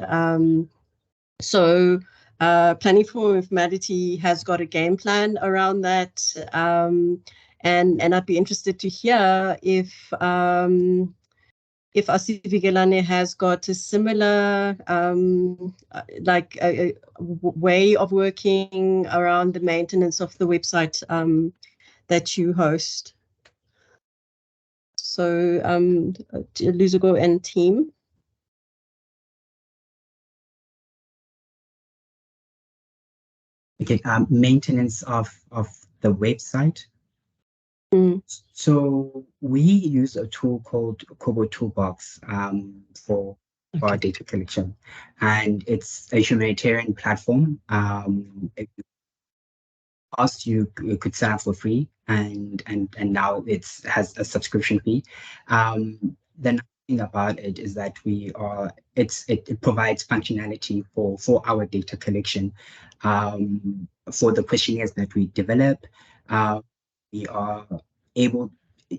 So Planning for Informality has got a game plan around that, and I'd be interested to hear if uKESA has got a similar a way of working around the maintenance of the website that you host. So Luzuko and team. Okay, maintenance of the website. So we use a tool called Kobo Toolbox for our data collection, and it's a humanitarian platform. It cost you could sign up for free, and now it has a subscription fee. The nice thing about it is that it provides functionality for our data collection, for the questionnaires that we develop. We are able to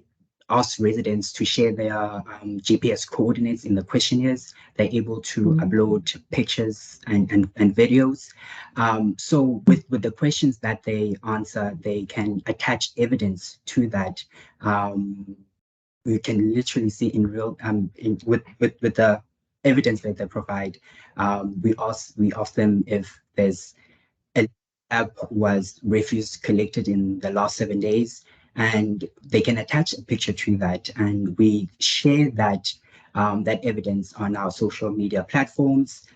ask residents to share their GPS coordinates in the questionnaires. They're able to upload pictures and videos. So with the questions that they answer, they can attach evidence to that. We can literally see in real with the evidence that they provide. We ask them if there's app was refuse collected in the last 7 days, and they can attach a picture to that, and we share that evidence on our social media platforms.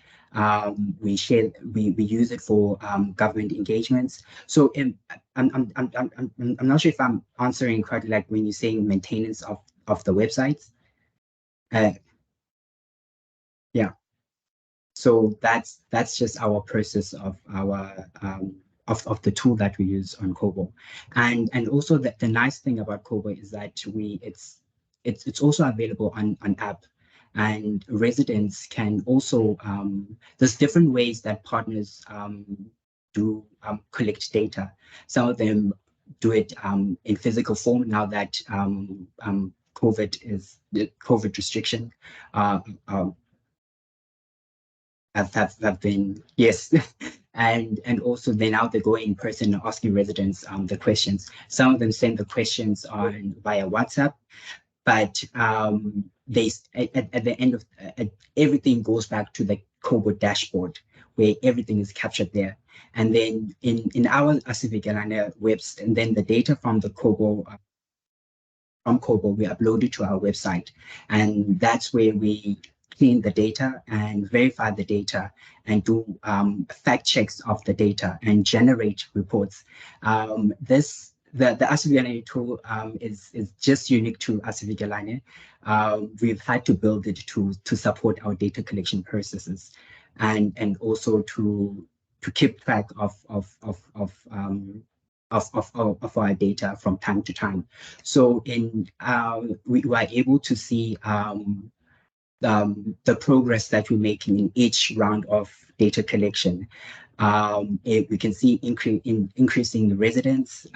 We use it for government engagements. So I'm not sure if I'm answering correctly, like when you're saying maintenance of the websites. Yeah. So that's just our process of our of the tool that we use on Kobo, and also the nice thing about Kobo is that it's also available on app, and residents can also there's different ways that partners do collect data. Some of them do it in physical form now that COVID restriction have been, yes. and also they now they go in person asking residents the questions. Some of them send the questions via WhatsApp, but they at the end of everything goes back to the Kobo dashboard where everything is captured there. And then in our uKESA webs, and then the data from the Kobo we upload it to our website, and that's where we clean the data and verify the data and do fact checks of the data and generate reports. The uKESA tool is just unique to uKESA. We've had to build it to support our data collection processes, and also to keep track of our data from time to time. So we were able to see the progress that we're making in each round of data collection. We can see increasing residents.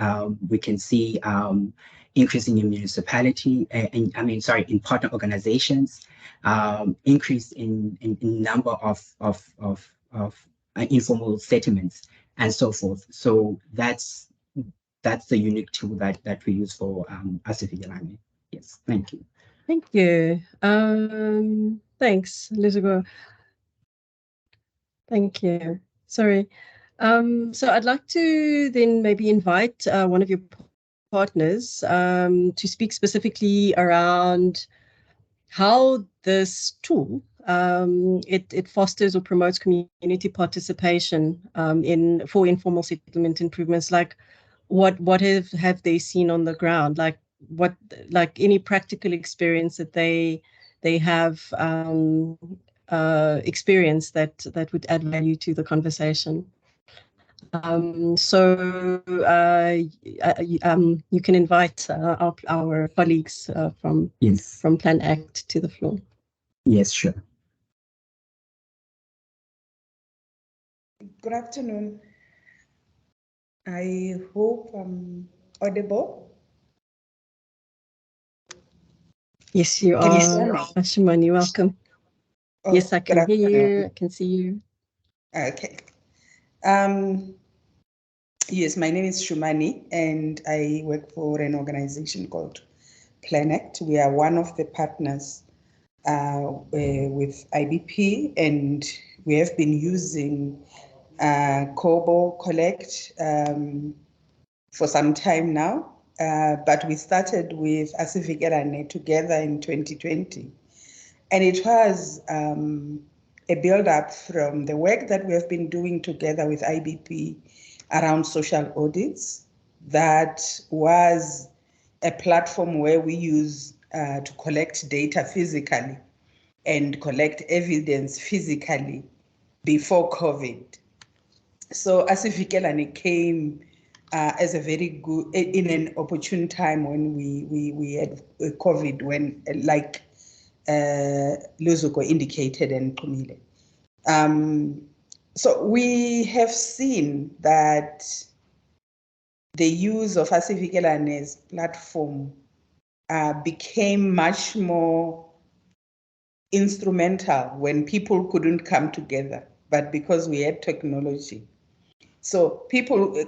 We can see increasing in municipality, in partner organizations, increase in number of informal settlements, and so forth. So that's the unique tool that we use for Asifikelane. Yes, thank you. Thank you. Thanks, Luzuko. Thank you. Sorry. So I'd like to then maybe invite one of your partners to speak specifically around how this tool it fosters or promotes community participation for informal settlement improvements. Like, what have they seen on the ground? Like any practical experience that they have experience that would add value to the conversation. So you can invite our colleagues from Plan Act to the floor. Yes, sure. Good afternoon. I hope I'm audible. Yes, you are. Shumani, welcome. Oh, yes, I can hear you. I can see you. Okay. Yes, my name is Shumani, and I work for an organization called Plan Act. We are one of the partners with IBP, and we have been using Kobo Collect for some time now, but we started with Asifikelane together in 2020. And it was a build-up from the work that we have been doing together with IBP around social audits. That was a platform where we use to collect data physically and collect evidence physically before COVID. So Asifikelane came as a very good, in an opportune time when we had COVID, when like Luzuko indicated and Kumile. So we have seen that the use of Asifikelane's platform became much more instrumental when people couldn't come together, but because we had technology. So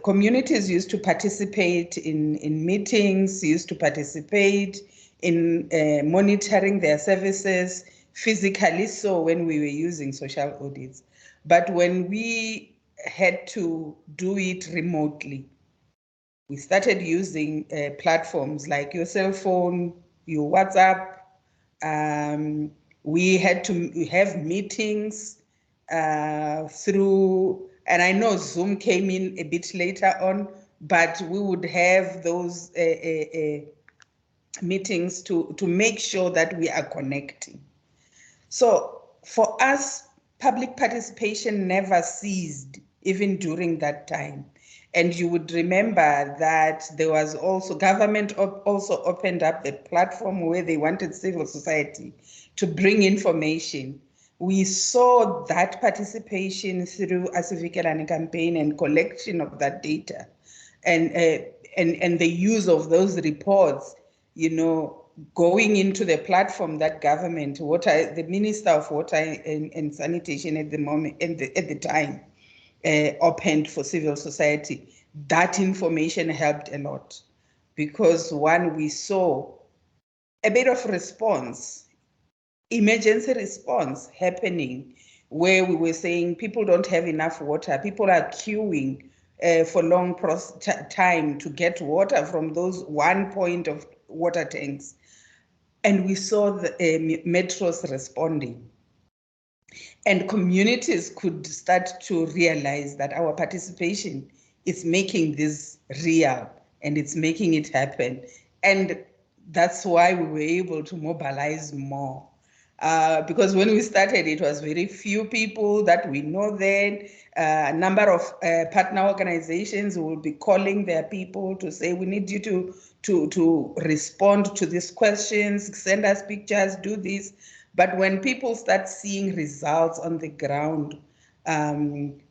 communities used to participate in meetings, used to participate in monitoring their services physically, so when we were using social audits. But when we had to do it remotely, we started using platforms like your cell phone, your WhatsApp. We had to have meetings through, and I know Zoom came in a bit later on, but we would have those meetings to make sure that we are connecting. So for us, public participation never ceased, even during that time. And you would remember that there was also, government also opened up the platform where they wanted civil society to bring information. We saw that participation through Asifikelane campaign and collection of that data, and the use of those reports, going into the platform that government, the Minister of Water and Sanitation at the moment, at the time, opened for civil society. That information helped a lot, because one, we saw a bit of response, emergency response happening, where we were saying people don't have enough water, people are queuing for long time to get water from those one point of water tanks. And we saw the metros responding. And communities could start to realize that our participation is making this real and it's making it happen. And that's why we were able to mobilize more. Because when we started, it was very few people that we know then. A number of partner organizations will be calling their people to say, we need you to respond to these questions, send us pictures, do this. But when people start seeing results on the ground,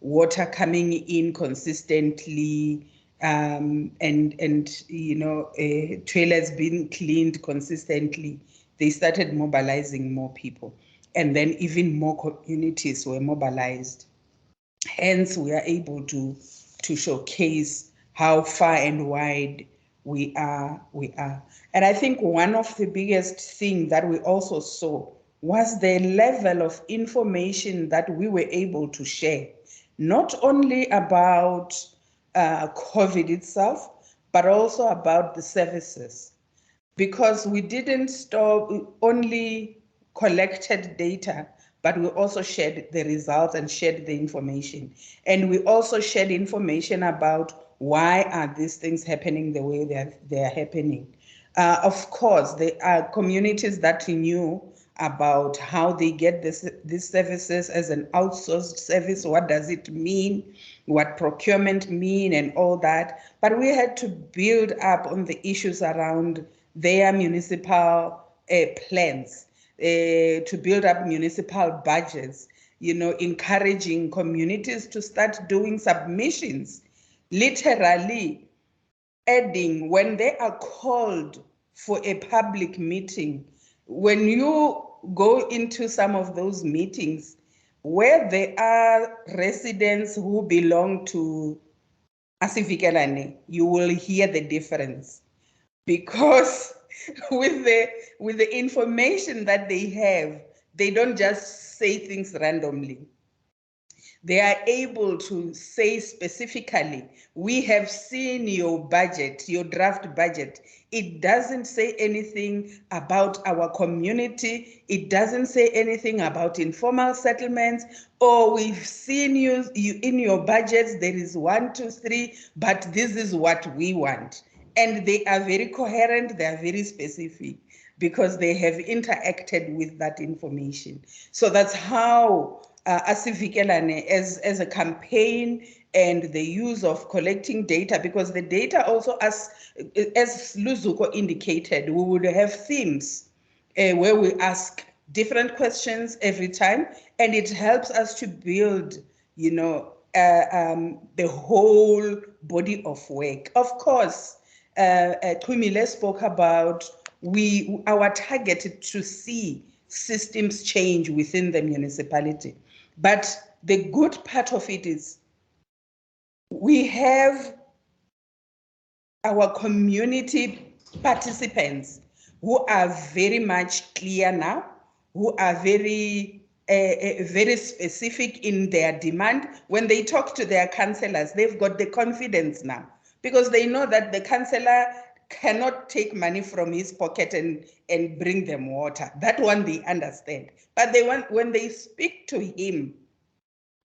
water coming in consistently, and you know, toilets being cleaned consistently, they started mobilizing more people, and then even more communities were mobilized. Hence, we are able to showcase how far and wide we are. And I think one of the biggest things that we also saw was the level of information that we were able to share, not only about COVID itself, but also about the services, because we didn't stop only collected data, but we also shared the results and shared the information. And we also shared information about why are these things happening the way they're happening. Of course, there are communities that knew about how they get these services as an outsourced service. What does it mean? What procurement mean and all that. But we had to build up on the issues around their municipal plans, to build up municipal budgets, you know, encouraging communities to start doing submissions, literally adding when they are called for a public meeting. When you go into some of those meetings where there are residents who belong to Asivikelane, you will hear the difference, because with the information that they have, they don't just say things randomly. They are able to say specifically, we have seen your budget, your draft budget. It doesn't say anything about our community. It doesn't say anything about informal settlements. Or we've seen you in your budgets, there is 1, 2, 3, but this is what we want. And they are very coherent, they are very specific, because they have interacted with that information. So that's how Asivikelane as a campaign and the use of collecting data, because the data also, as Luzuko indicated, we would have themes where we ask different questions every time, and it helps us to build, you know, the whole body of work. Of course, Khumile spoke about our target to see systems change within the municipality. But the good part of it is we have our community participants who are very much clear now, who are very specific in their demand. When they talk to their councillors, they've got the confidence now, because they know that the councillor cannot take money from his pocket and bring them water. That one they understand. But when they speak to him,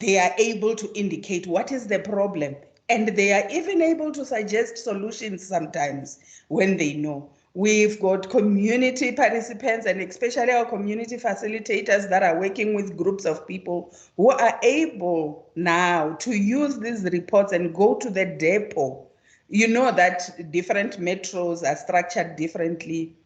they are able to indicate what is the problem, and they are even able to suggest solutions sometimes when they know. We've got community participants, and especially our community facilitators that are working with groups of people who are able now to use these reports and go to the depot. You know that different metros are structured differently.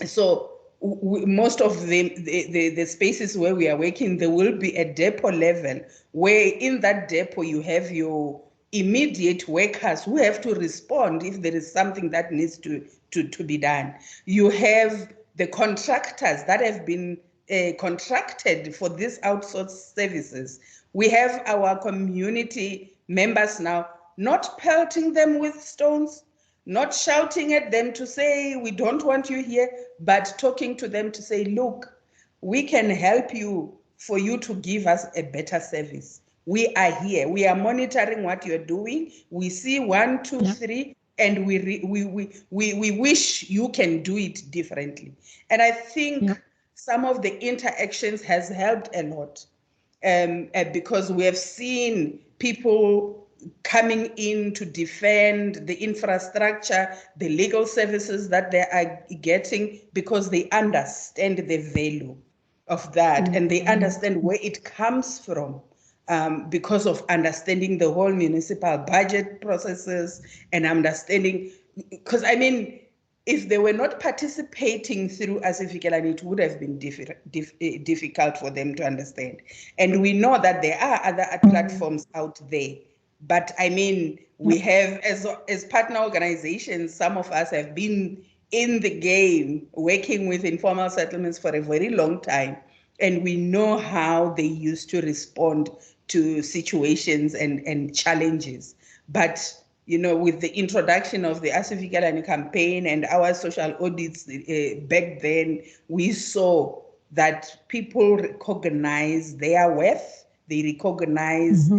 So most of the spaces where we are working, there will be a depot level where in that depot you have your immediate workers who have to respond if there is something that needs to be done. You have the contractors that have been contracted for these outsourced services. We have our community members now, not pelting them with stones, not shouting at them to say, we don't want you here, but talking to them to say, look, we can help you for you to give us a better service. We are here. We are monitoring what you're doing. We see 1, 2, 3, and we wish you can do it differently. And I think some of the interactions has helped a lot, because we have seen people coming in to defend the infrastructure, the legal services that they are getting, because they understand the value. of that, and they understand where it comes from, because of understanding the whole municipal budget processes and understanding, because I mean, if they were not participating through uFikelani, it would have been difficult for them to understand. And we know that there are other platforms out there. But I mean, we have, as partner organizations, some of us have been in the game working with informal settlements for a very long time. And we know how they used to respond to situations and challenges. But you know, with the introduction of the uFikelani campaign and our social audits back then, we saw that people recognize their worth, they recognize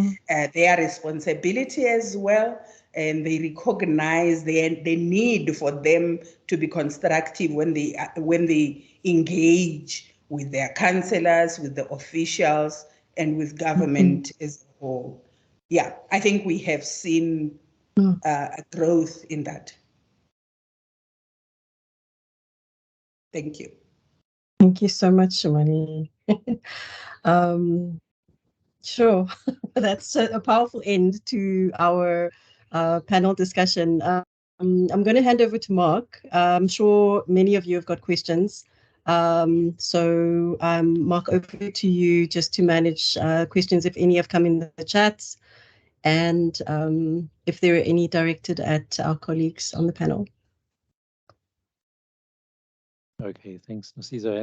their responsibility as well, and they recognize the need for them to be constructive when they engage with their councillors, with the officials, and with government as a whole. Yeah, I think we have seen a growth in that. Thank you. Thank you so much, Shumani. Sure, that's a powerful end to our panel discussion. I'm going to hand over to Mark. I'm sure many of you have got questions. So Mark, over to you just to manage questions if any have come in the chats, and if there are any directed at our colleagues on the panel. Okay, thanks, Nosizo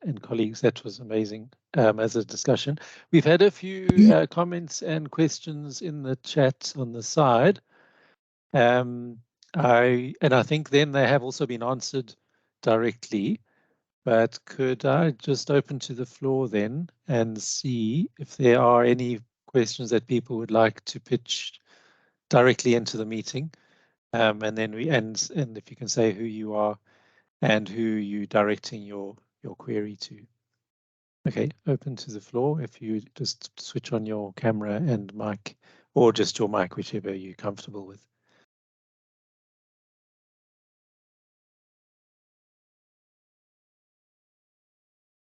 and colleagues. That was amazing as a discussion. We've had a few comments and questions in the chat on the side. I think then they have also been answered directly. But could I just open to the floor then and see if there are any questions that people would like to pitch directly into the meeting, and then and if you can say who you are and who you're directing your query to. Okay, open to the floor. If you just switch on your camera and mic, or just your mic, whichever you're comfortable with.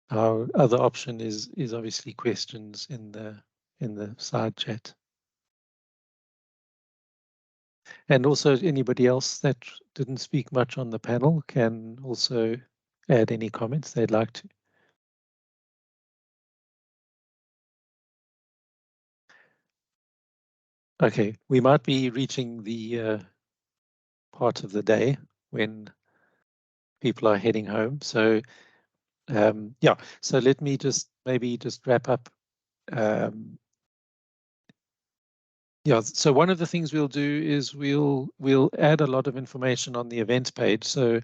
Our other option is obviously questions in the side chat. And also anybody else that didn't speak much on the panel can also add any comments they'd like to. Okay, we might be reaching the part of the day when people are heading home. So yeah, so let me maybe wrap up. Yeah, so one of the things we'll do is we'll add a lot of information on the event page. So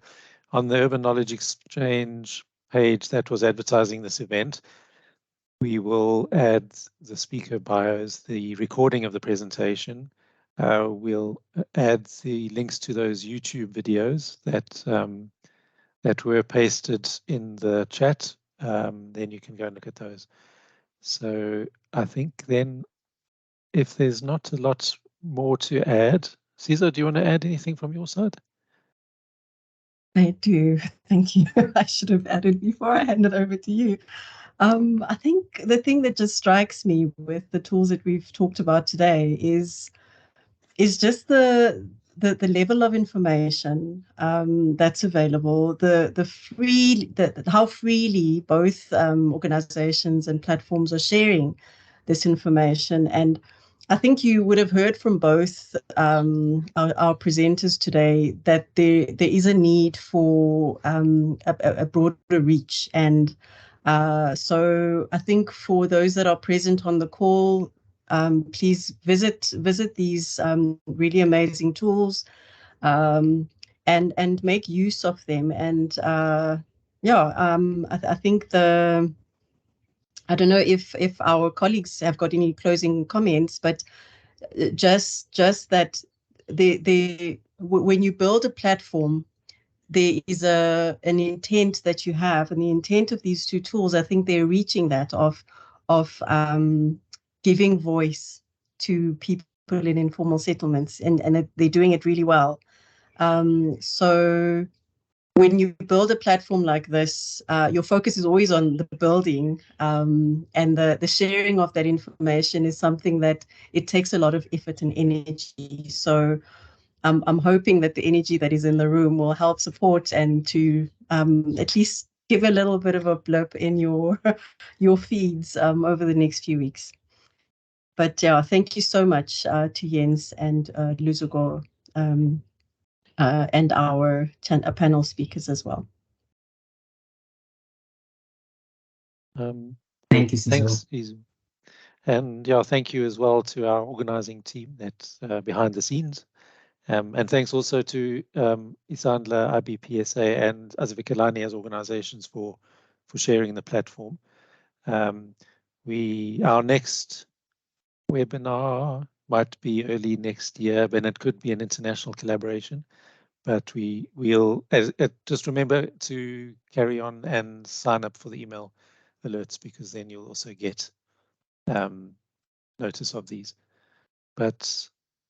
on the Urban Knowledge Exchange page that was advertising this event, we will add the speaker bios, the recording of the presentation. We'll add the links to those YouTube videos that were pasted in the chat. Then you can go and look at those. So I think then, if there's not a lot more to add, Cesar, do you want to add anything from your side? I do. Thank you. I should have added before I hand it over to you. I think the thing that just strikes me with the tools that we've talked about today is just the level of information that's available, how freely both organizations and platforms are sharing this information. And I think you would have heard from both our presenters today that there is a need for a broader reach. And so I think for those that are present on the call, please visit these really amazing tools and make use of them. And yeah, I think I don't know if our colleagues have got any closing comments, but just that when you build a platform, there is an intent that you have, and the intent of these two tools, I think they're reaching that of giving voice to people in informal settlements, and they're doing it really well. So when you build a platform like this, your focus is always on the building, and the sharing of that information is something that it takes a lot of effort and energy. So I'm hoping that the energy that is in the room will help support and to at least give a little bit of a blip in your feeds over the next few weeks. But yeah, thank you so much to Jens and Luzuko, and our panel speakers as well. Thank you, Sizo. Thanks, Izu. And yeah, thank you as well to our organizing team that's behind the scenes. And thanks also to Isandla, IBPSA, and Azavikalani as organizations for sharing the platform. Our next webinar might be early next year, but it could be an international collaboration. But we'll just remember to carry on and sign up for the email alerts, because then you'll also get notice of these. But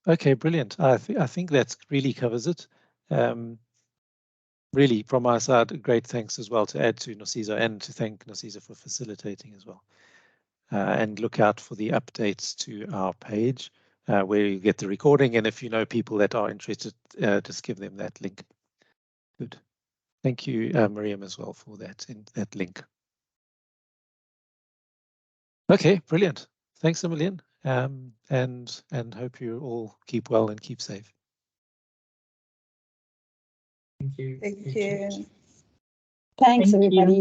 okay, brilliant. I think that really covers it. Really, from our side, great thanks as well to add to Nosiza, and to thank Nosiza for facilitating as well. And look out for the updates to our page where you get the recording. And if you know people that are interested, just give them that link. Good. Thank you, Miriam, as well for that link. Okay, brilliant. Thanks a million. And hope you all keep well and keep safe. Thank you. Thank you. Thanks, Thank you. everybody.